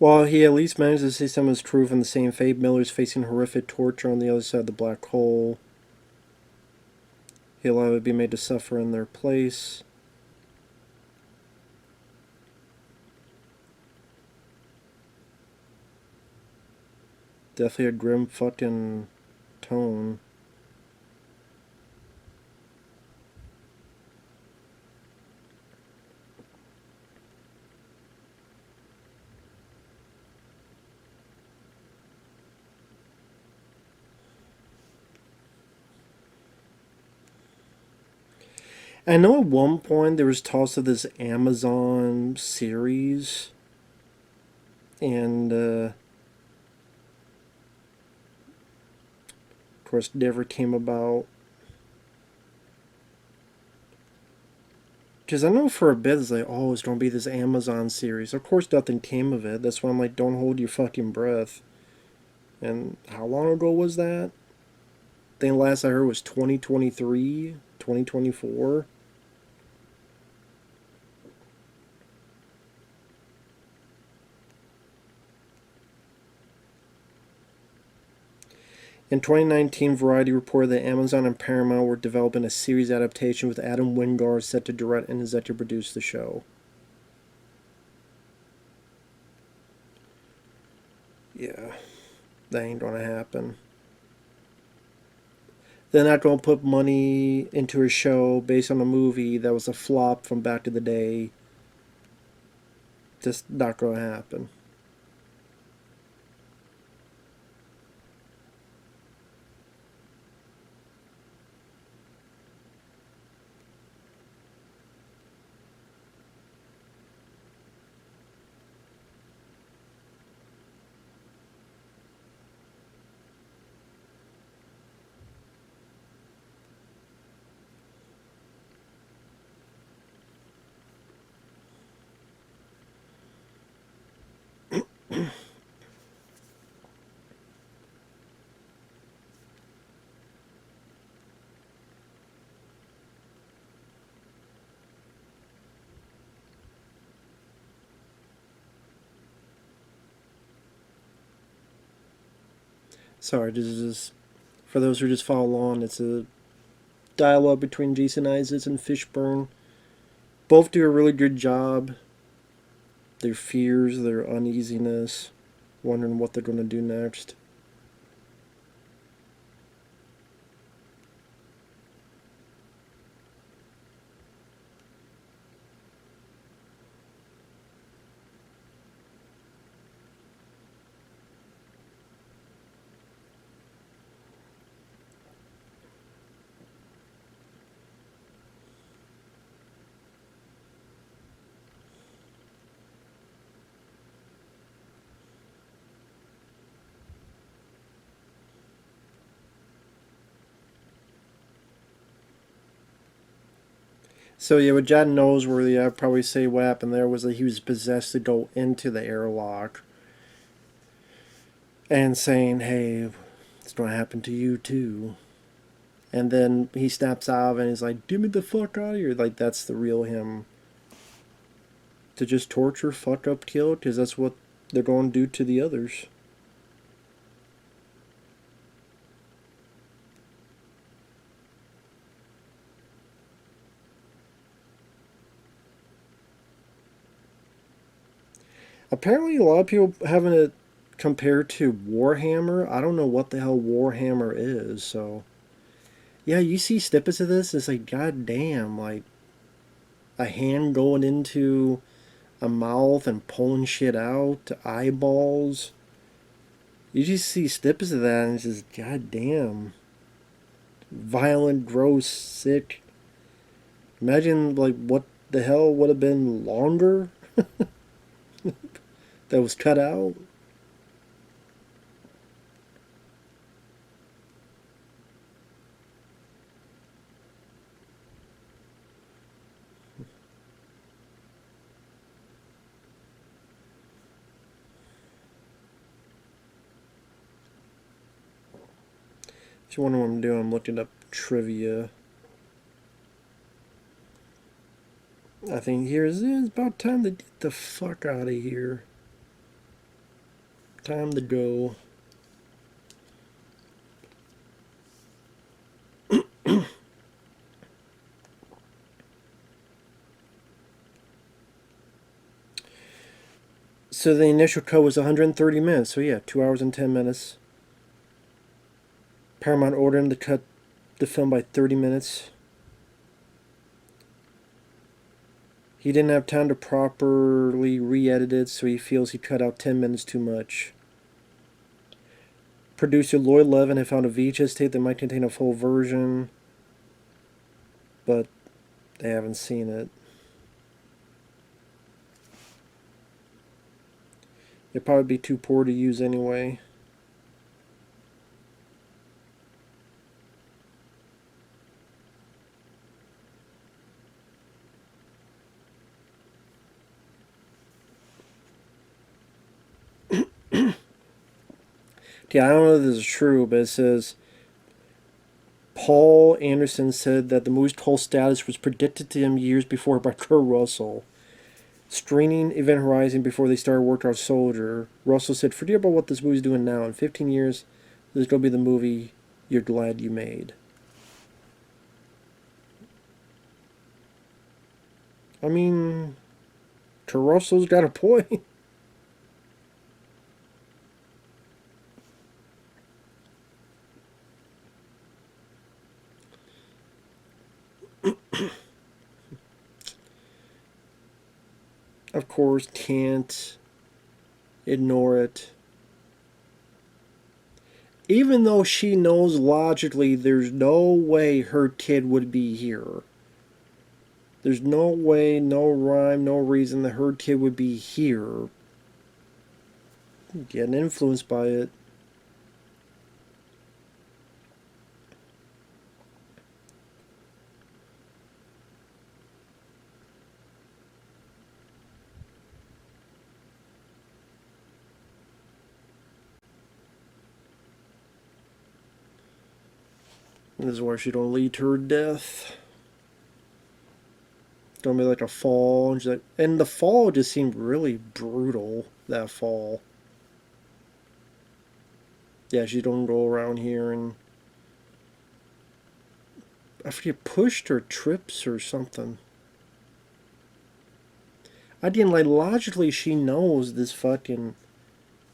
While he at least managed to see some of his crew from the same fate, Miller's facing horrific torture on the other side of the black hole. He'll either be made to suffer in their place. Definitely a grim fucking tone. I know at one point there was talks of this Amazon series, and of course, never came about. Because I know for a bit it's like, oh, it's going to be this Amazon series. Of course, nothing came of it. That's why I'm like, don't hold your fucking breath. And how long ago was that? I think last I heard was 2023, 2024. In 2019, Variety reported that Amazon and Paramount were developing a series adaptation with Adam Wingard set to direct and executive produce the show. Yeah, that ain't gonna happen. They're not gonna put money into a show based on a movie that was a flop from back in the day. Just not gonna happen. Sorry, this is just, for those who just follow along, it's a dialogue between Jason Isaacs and Fishburne. Both do a really good job. Their fears, their uneasiness, wondering what they're going to do next. So yeah, what John knows where I'd probably say what happened there was that he was possessed to go into the airlock and saying, "Hey, it's going to happen to you too." And then he snaps out of it and he's like, "Get me the fuck out of here!" Like that's the real him. To just torture, fuck up, kill, because that's what they're going to do to the others. Apparently, a lot of people having it compared to Warhammer. I don't know what the hell Warhammer is, so yeah, you see snippets of this. It's like, god damn, like a hand going into a mouth and pulling shit out, eyeballs. You just see snippets of that, and it's just, god damn, violent, gross, sick. Imagine like what the hell would have been longer that was cut out. If you wonder what I'm doing, I'm looking up trivia. I think it's about time to get the fuck out of here. Time to go. So the initial cut was 130 minutes. So yeah, 2 hours and 10 minutes. Paramount ordered him to cut the film by 30 minutes. He didn't have time to properly re-edit it, so he feels he cut out 10 minutes too much. Producer Lloyd Levin had found a VHS tape that might contain a full version, but They haven't seen it. It'd probably be too poor to use anyway. Yeah, I don't know if this is true, but it says Paul Anderson said that the movie's cult status was predicted to him years before by Kurt Russell. Screening Event Horizon before they started work on Soldier, Russell said, "Forget about what this movie's doing now. In 15 years, this is going to be the movie you're glad you made." I mean, Kurt Russell's got a point. Of course, can't ignore it. Even though she knows logically there's no way her kid would be here. There's no way, no rhyme, no reason that her kid would be here. Getting influenced by it. This is why she don't lead to her death. Don't be like a fall. And, and the fall just seemed really brutal, that fall. Yeah, she don't go around here and... I forget, pushed or trips or something. I didn't like, logically she knows this fucking...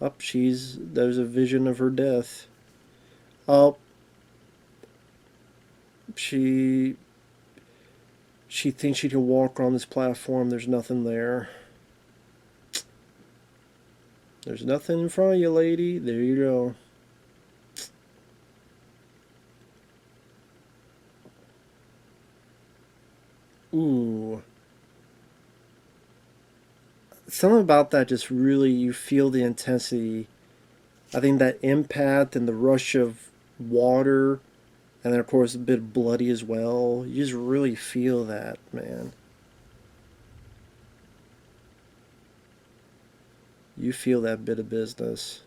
Up, there's a vision of her death. Up. She thinks she can walk on this platform. There's nothing there. There's nothing in front of you, lady. There you go. Ooh. Something about that just really, you feel the intensity. I think that impact and the rush of water, and then of course a bit bloody as well. You just really feel that, man. You feel that bit of business.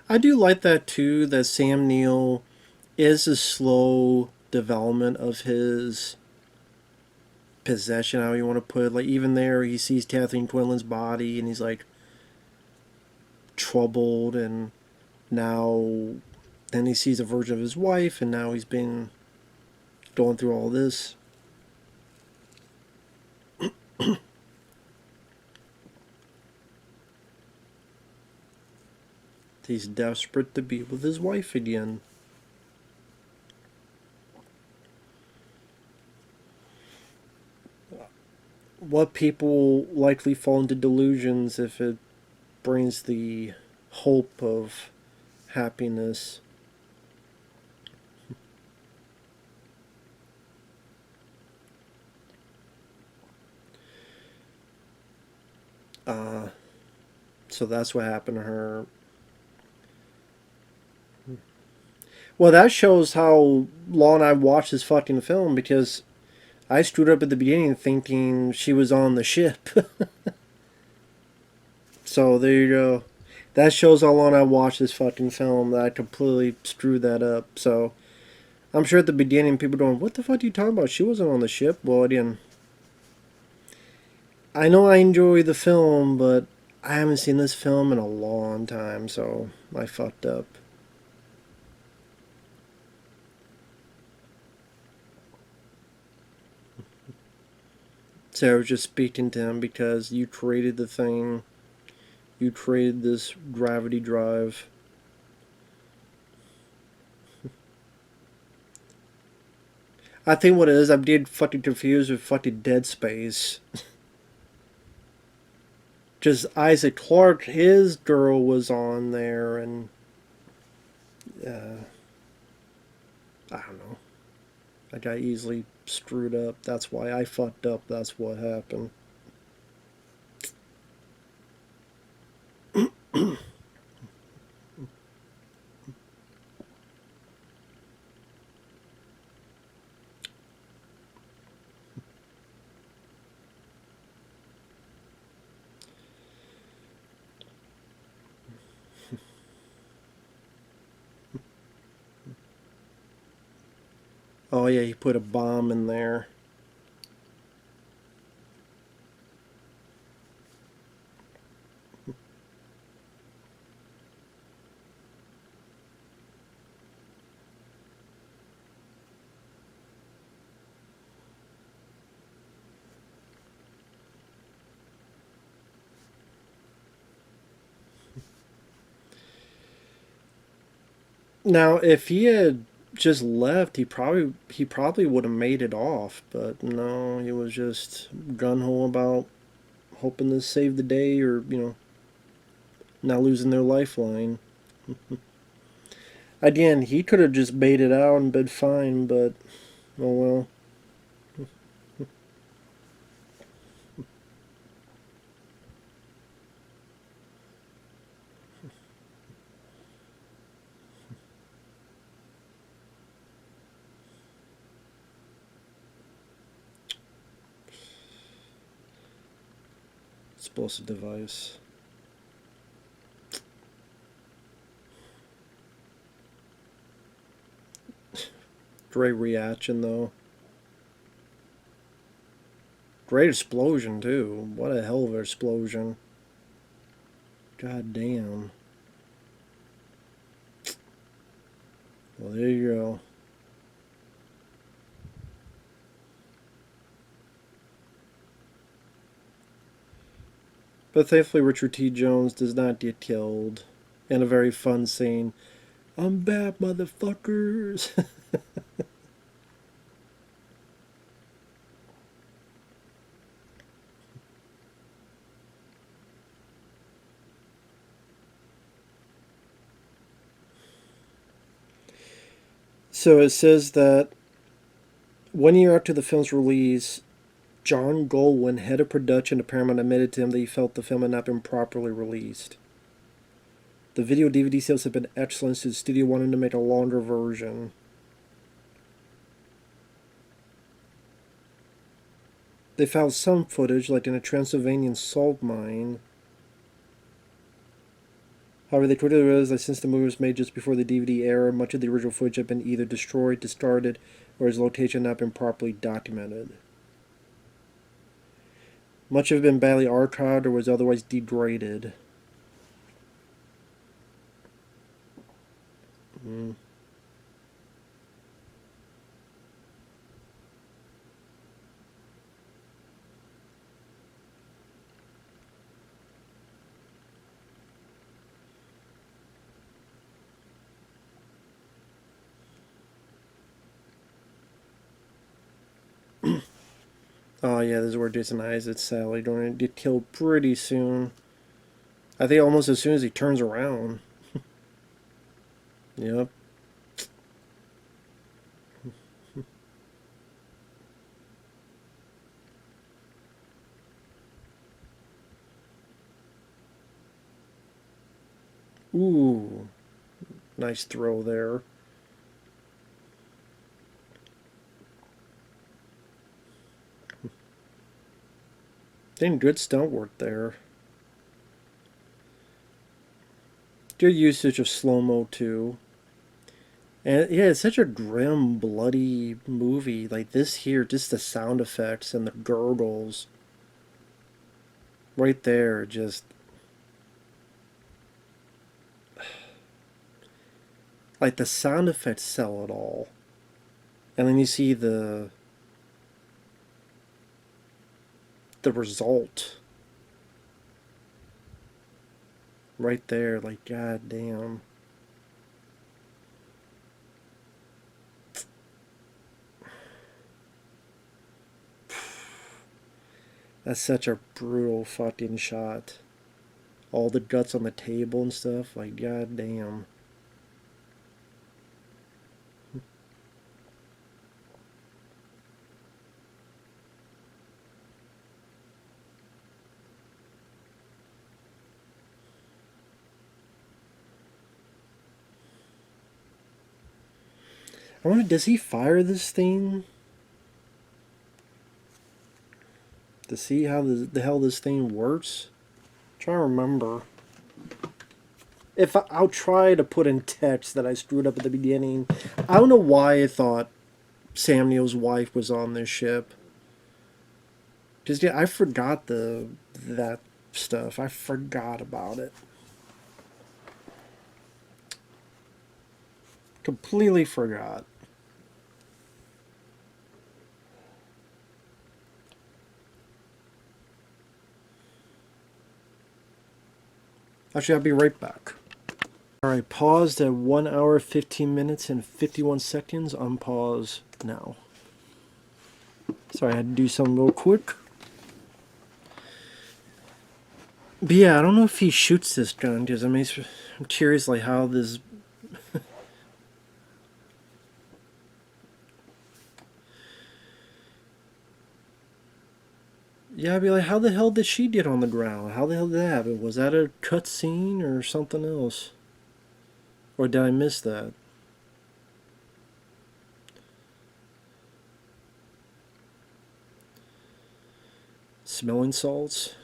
I do like that too, that Sam Neill is a slow development of his possession, how you want to put it. Like, even there, he sees Kathleen Quinlan's body and he's like troubled, and now then he sees a version of his wife, and now he's been going through all this. He's desperate to be with his wife again. What people likely fall into delusions if it brings the hope of happiness. So that's what happened to her. Well, that shows how long I watched this fucking film, because I screwed up at the beginning thinking she was on the ship. So there you go. That shows how long I watched this fucking film, that I completely screwed that up. So I'm sure at the beginning people going, "What the fuck are you talking about? She wasn't on the ship." Well, again, I know I enjoy the film, but I haven't seen this film in a long time, so I fucked up. Sarah was just speaking to him because you created the thing. You created this gravity drive. I think what it is, I'm getting fucking confused with fucking Dead Space. Just Isaac Clarke, his girl was on there, and I don't know. I got easily screwed up. That's why I fucked up. That's what happened. Oh yeah, he put a bomb in there. Now, if he had just left, he probably would have made it off. But no, he was just gun ho about hoping to save the day, or not losing their lifeline. Again, he could have just made it out and been fine, but oh well. Explosive device. Great reaction though. Great explosion too. What a hell of an explosion. God damn. Well, there you go. But thankfully, Richard T. Jones does not get killed. In a very fun scene. I'm back, motherfuckers. So it says that 1 year after the film's release, John Goldwyn, head of production at Paramount, admitted to him that he felt the film had not been properly released. The video DVD sales have been excellent, so the studio wanted to make a longer version. They found some footage, like in a Transylvanian salt mine. However, they quickly realized that since the movie was made just before the DVD era, much of the original footage had been either destroyed, discarded, or its location had not been properly documented. Much of it had been badly archived or was otherwise degraded. Mm. Oh yeah, this is where Jason Isaac Sally going to get killed pretty soon. I think almost as soon as he turns around. Yep. Ooh, nice throw there. Dang, good stunt work there. Good usage of slow-mo too. And yeah, it's such a grim, bloody movie. Like this here, just the sound effects and the gurgles. Right there, just like the sound effects sell it all. And then you see the the result. Right there, like, god damn. That's such a brutal fucking shot. All the guts on the table and stuff, like, god damn. I wonder, does he fire this thing to see how the hell this thing works? I'm trying to remember. I'll try to put in text that I screwed up at the beginning. I don't know why I thought Sam Neill's wife was on this ship. Just yeah, I forgot that stuff. I forgot about it. Completely forgot. Actually, I'll be right back. Alright, paused at 1 hour, 15 minutes, and 51 seconds. Unpause now. Sorry, I had to do something real quick. But yeah, I don't know if he shoots this gun, because I'm curious like how this... Yeah, I'd be like, how the hell did she get on the ground? How the hell did that happen? Was that a cutscene or something else? Or did I miss that? Smelling salts?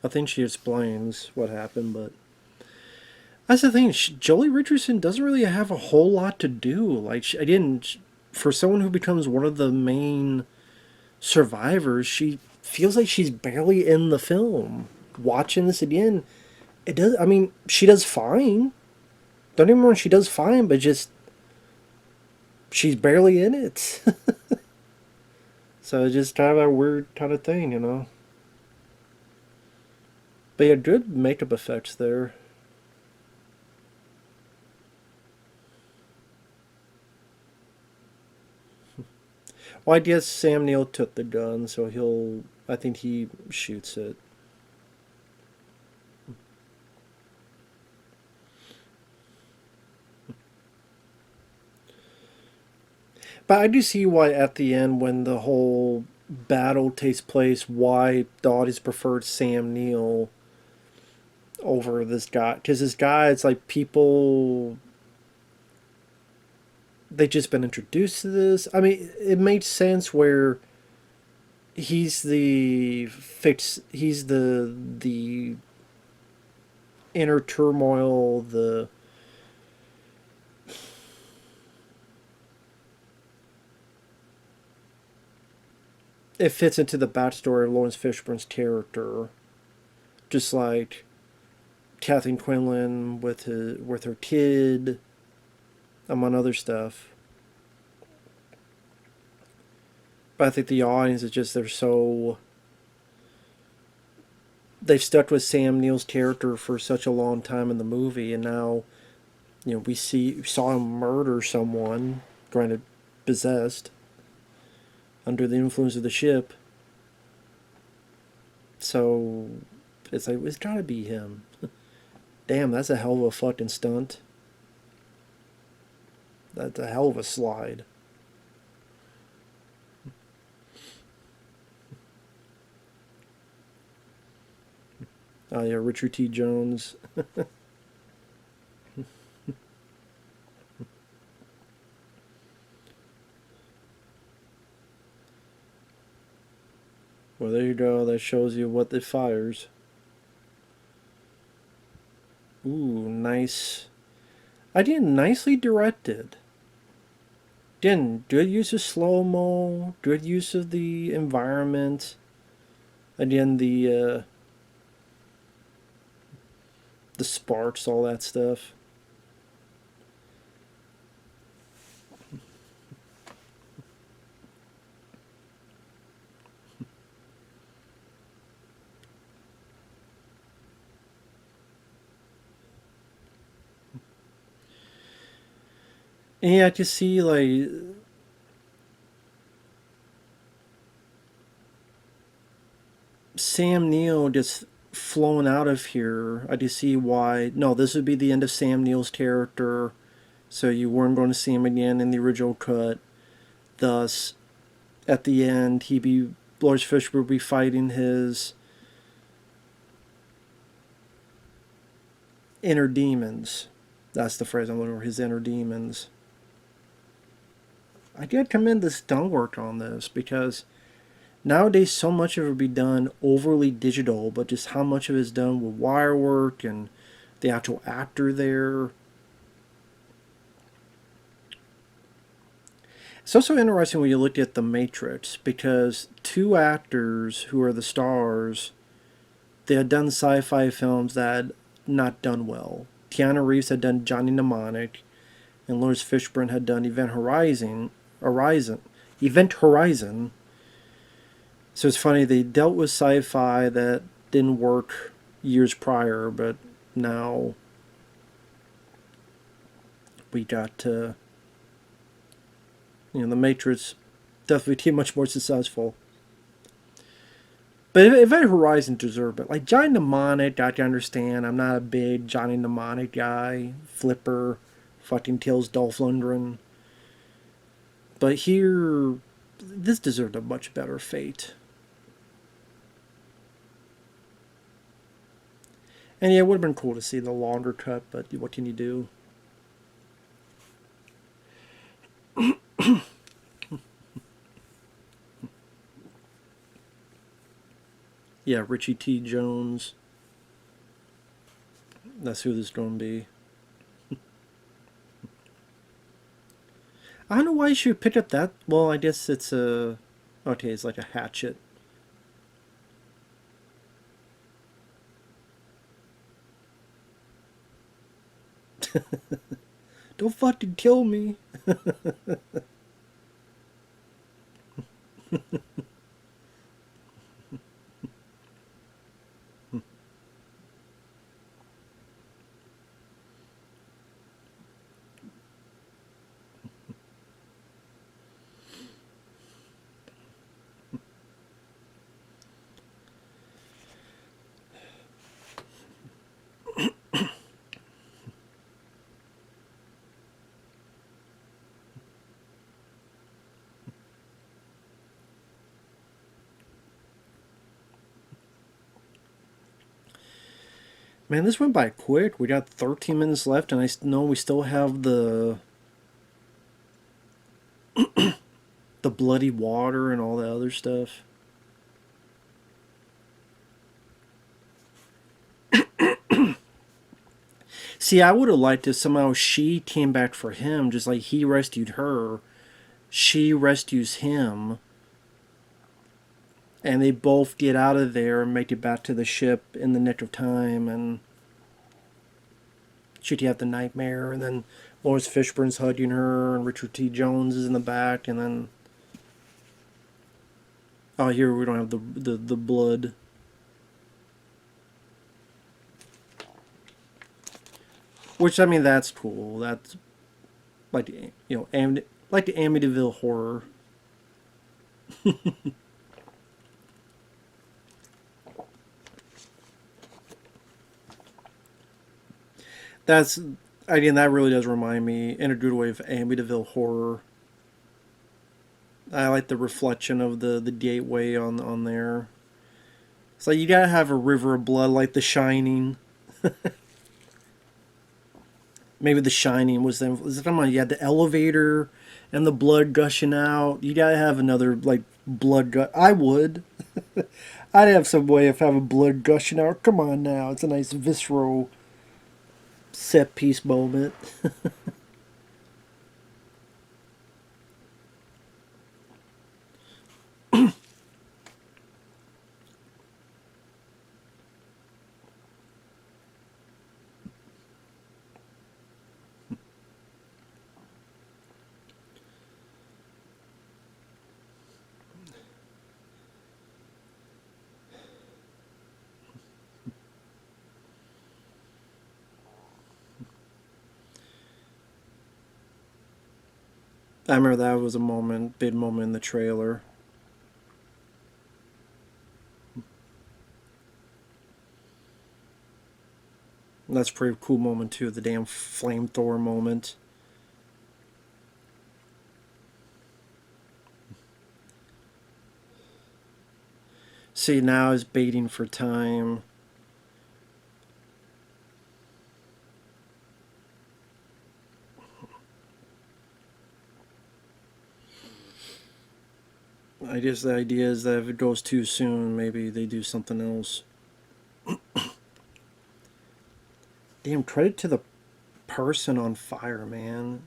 I think she explains what happened, but... That's the thing, Jolie Richardson doesn't really have a whole lot to do. Like, for someone who becomes one of the main survivors, she feels like she's barely in the film. Watching this again, she does fine. Don't get me wrong, she does fine, but just, she's barely in it. So it's just kind of a weird kind of thing, you know. But yeah, good makeup effects there. Well, I guess Sam Neill took the gun, so I think he shoots it. But I do see why at the end, when the whole battle takes place, why the audience preferred Sam Neill over this guy. Because this guy, it's like people... They've just been introduced to this. I mean, it made sense where he's the inner turmoil, it fits into the backstory of Laurence Fishburne's character, just like Kathleen Quinlan with her kid, among other stuff. But I think the audience is just they've stuck with Sam Neill's character for such a long time in the movie, and now, you know, we saw him murder someone, granted possessed, under the influence of the ship. So it's like, it's gotta be him. Damn, that's a hell of a fucking stunt. That's a hell of a slide. Oh yeah, Richard T. Jones. Well, there you go. That shows you what it fires. Ooh, nice. Again, nicely directed. Again, good use of slow-mo, good use of the environment. Again, the sparks, all that stuff. And yeah, I just see like Sam Neill just flowing out of here. I just see why. No, this would be the end of Sam Neill's character, so you weren't going to see him again in the original cut. Thus, at the end, Laurence Fishburne would be fighting his inner demons. That's the phrase I'm looking for. His inner demons. I did commend the stunt work on this because nowadays so much of it would be done overly digital, but just how much of it is done with wire work and the actual actor there. It's also interesting when you look at The Matrix because two actors who are the stars, they had done sci-fi films that had not done well. Keanu Reeves had done Johnny Mnemonic, and Laurence Fishburne had done Event Horizon. So it's funny, they dealt with sci-fi that didn't work years prior, but now we got to, The Matrix definitely became much more successful. But Event Horizon deserved it. Like Johnny Mnemonic, I can understand. I'm not a big Johnny Mnemonic guy. Flipper, fucking Tails Dolph Lundgren. But here, this deserved a much better fate. And yeah, it would have been cool to see the longer cut, but what can you do? Yeah, Richie T. Jones. That's who this is going to be. I don't know why you should pick up that. Well, I guess it's a. Okay, it's like a hatchet. Don't fucking kill me. Man, this went by quick. We got 13 minutes left, and I know we still have the bloody water and all that other stuff. See, I would have liked if somehow she came back for him, just like he rescued her. She rescues him, and they both get out of there and make it back to the ship in the nick of time. And she'd have the nightmare, and then Laurence Fishburne's hugging her, and Richard T. Jones is in the back, and then here we don't have the blood. Which, I mean, that's cool. That's like like the Amityville horror. That's again, that really does remind me in a good way of Amityville horror. I like the reflection of the gateway on there. So you gotta have a river of blood like The Shining. Maybe The Shining was them. Come on, you had the elevator and the blood gushing out. You gotta have another like blood gut. I would. I'd have some way of having blood gushing out. Come on now, it's a nice visceral set piece moment. I remember that was a moment, big moment in the trailer. And that's a pretty cool moment too, the damn flamethrower moment. See, now is baiting for time. I guess the idea is that if it goes too soon, maybe they do something else. Damn, credit to the person on fire, man.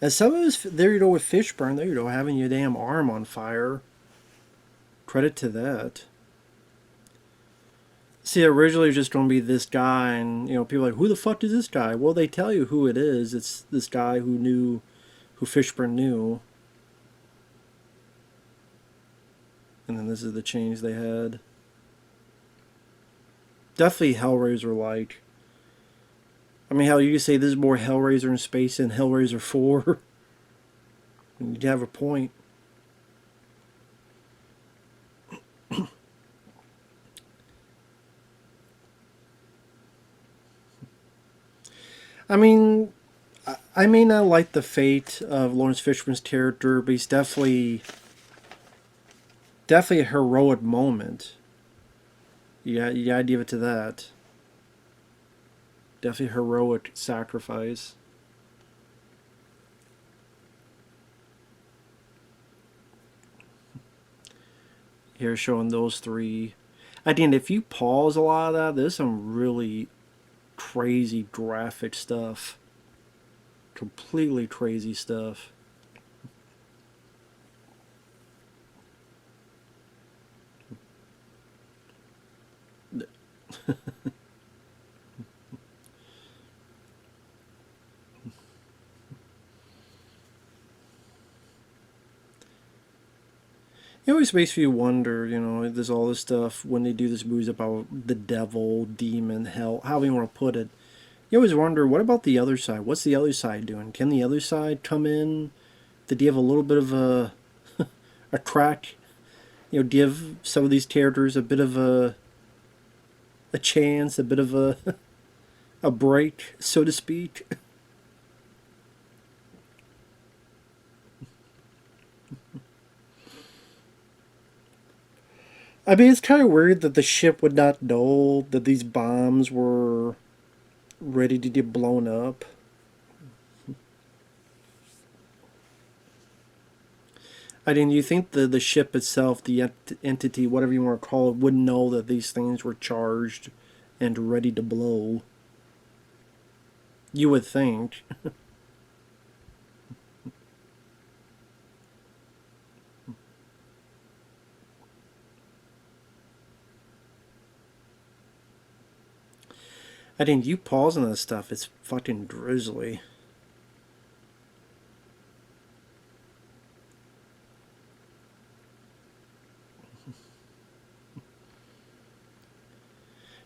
As some of us, there you go with Fishburne, there you go, having your damn arm on fire. Credit to that. See, originally it was just going to be this guy, and people are like, who the fuck is this guy? Well, they tell you who it is. It's this guy who Fishburne knew. And then this is the change they had. Definitely Hellraiser like. I mean, hell, you could say this is more Hellraiser in space than Hellraiser 4. You'd have a point. I mean, I may not like the fate of Laurence Fishburne's character, but he's definitely a heroic moment. You gotta give it to that. Definitely heroic sacrifice. Here showing those three. I think if you pause a lot of that, there's some really crazy graphic stuff. Completely crazy stuff. It always makes you wonder, there's all this stuff when they do this movies about the devil, demon, hell, how we want to put it. You always wonder, what about the other side? What's the other side doing? Can the other side come in to give a little bit of a crack? Give some of these characters a bit of a chance, a bit of a break, so to speak. I mean, it's kind of weird that the ship would not know that these bombs were ready to get blown up. I mean, you think the ship itself, the entity, whatever you want to call it, would know that these things were charged and ready to blow. You would think. I mean, you pause on that stuff, it's fucking drizzly.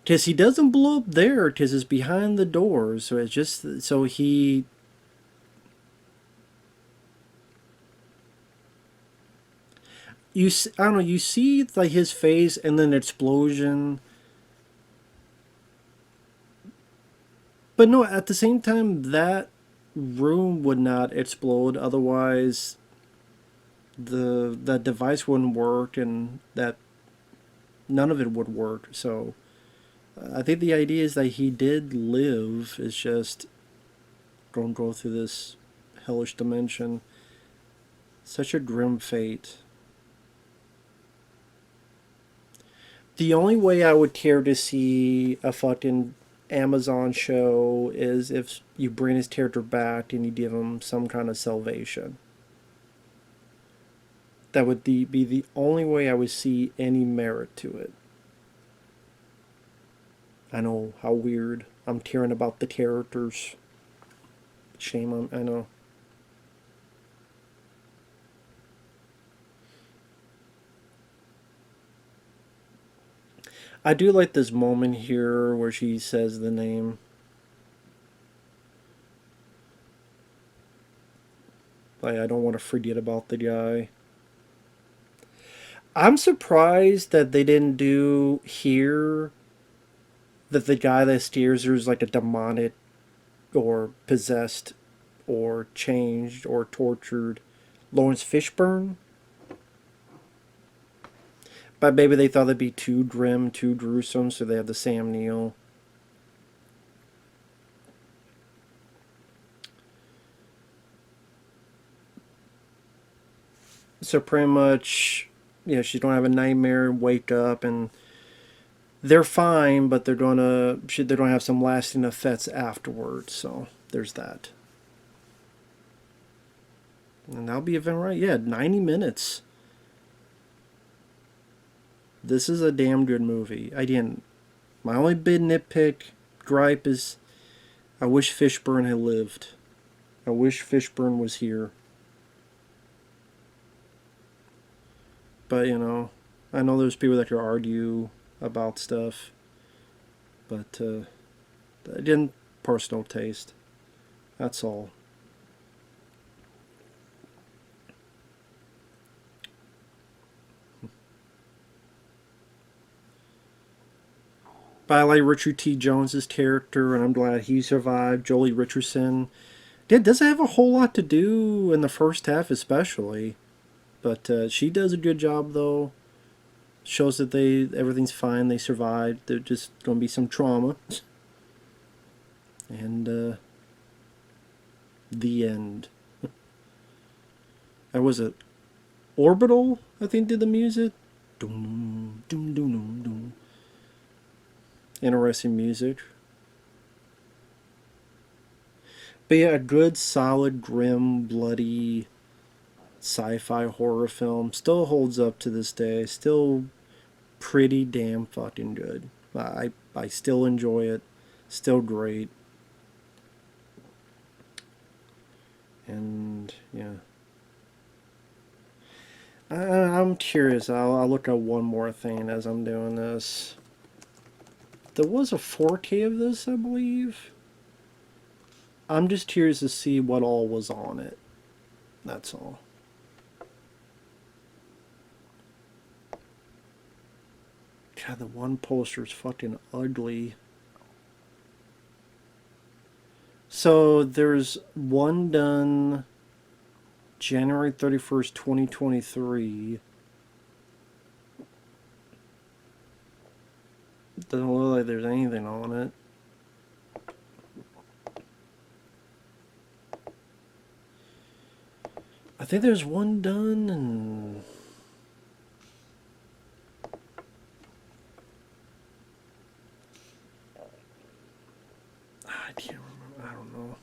Because he doesn't blow up there, because it's behind the doors. So it's just, so he. I don't know, you see like his face and then explosion. But no, at the same time, that room would not explode. Otherwise, that device wouldn't work, and that none of it would work. So I think the idea is that he did live. It's just going to go through this hellish dimension. Such a grim fate. The only way I would care to see a fucking Amazon show is if you bring his character back and you give him some kind of salvation. That would be the only way I would see any merit to it. I know how weird. I'm caring about the characters. Shame on. I know. I do like this moment here where she says the name. Like, I don't want to forget about the guy. I'm surprised that they didn't do here that the guy that steers her is like a demonic or possessed or changed or tortured Laurence Fishburne. But maybe they thought it'd be too grim, too gruesome, so they had the Sam Neill. So pretty much, yeah, she's gonna have a nightmare, wake up, and they're fine, but they're gonna have some lasting effects afterwards. So there's that. And that'll be event right. Yeah, 90 minutes. This is a damn good movie. Again, my only big nitpick, gripe is I wish Fishburne had lived. I wish Fishburne was here. But, you know, I know there's people that could argue about stuff. But, again, personal taste. That's all. But I like Richard T. Jones's character, and I'm glad he survived. Jolie Richardson. It doesn't have a whole lot to do in the first half, especially. But she does a good job, though. Shows that everything's fine. They survived. There's just going to be some trauma. And the end. That was it. Orbital, I think, did the music. Doom, doom, doom, doom, doom. Interesting music. But yeah, a good, solid, grim, bloody sci-fi horror film. Still holds up to this day. Still pretty damn fucking good. I still enjoy it. Still great. And yeah. I'm curious. I'll look at one more thing as I'm doing this. There was a 4K of this, I believe. I'm just curious to see what all was on it. That's all. God, the one poster is fucking ugly. So there's one done January 31st, 2023. Doesn't look like there's anything on it. I think there's one done and I can't remember. I don't know.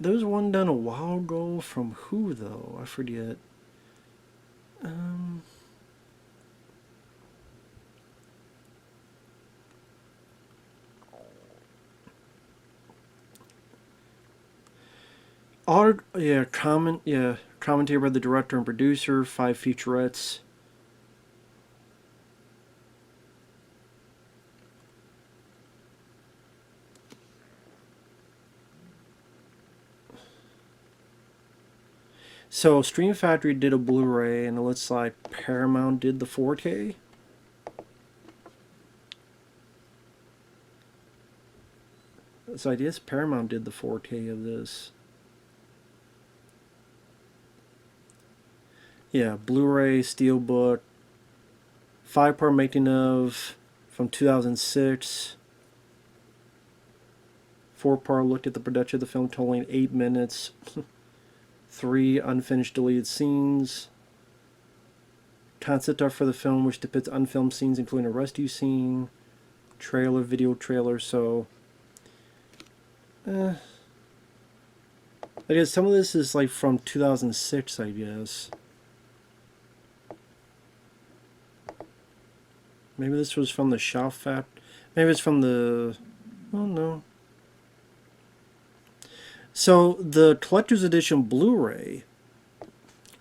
There was one done a while ago from who though? I forget. Commentary by the director and producer, 5 featurettes. So Stream Factory did a Blu-ray, and it looks like Paramount did the 4K. So I guess Paramount did the 4K of this. Yeah, Blu-ray, Steelbook, 5-part making of from 2006. 4-part look at the production of the film totaling 8 minutes. 3 unfinished deleted scenes. Concept art for the film, which depicts unfilmed scenes, including a rescue scene. Trailer, video trailer, so... I guess some of this is like from 2006, I guess. Maybe this was from the Shop Fat. Maybe it's from the... Oh, no. So, the Collector's Edition Blu-ray,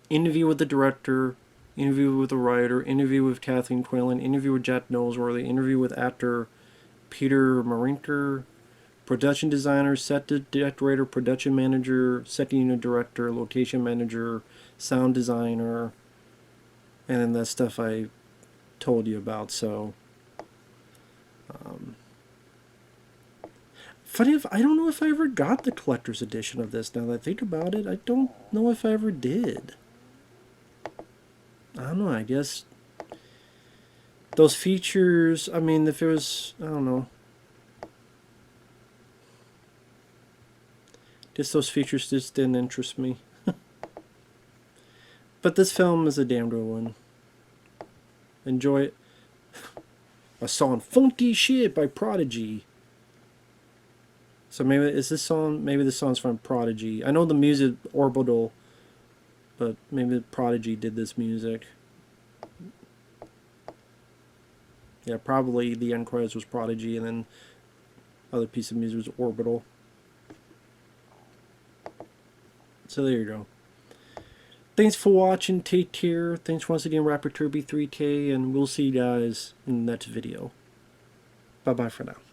interview with the director, interview with the writer, interview with Kathleen, Quinlan, interview with Jack Noseworthy, interview with actor Peter Marinker, production designer, set decorator, production manager, set unit director, location manager, sound designer, and then that stuff I told you about. So funny if I don't know if I ever got the collector's edition of this. Now that I think about it, I don't know if I ever did. I don't know. I guess those features. I mean, if it was, I don't know. Just those features just didn't interest me. But this film is a damn good one. Enjoy it. A song "Funky Shit" by Prodigy. So maybe is this song? Maybe this song's from Prodigy. I know the music Orbital, but maybe Prodigy did this music. Yeah, probably the end credits was Prodigy, and then other piece of music was Orbital. So there you go. Thanks for watching. Take care. Thanks once again, Rapper Kirby 3K, and we'll see you guys in the next video. Bye bye for now.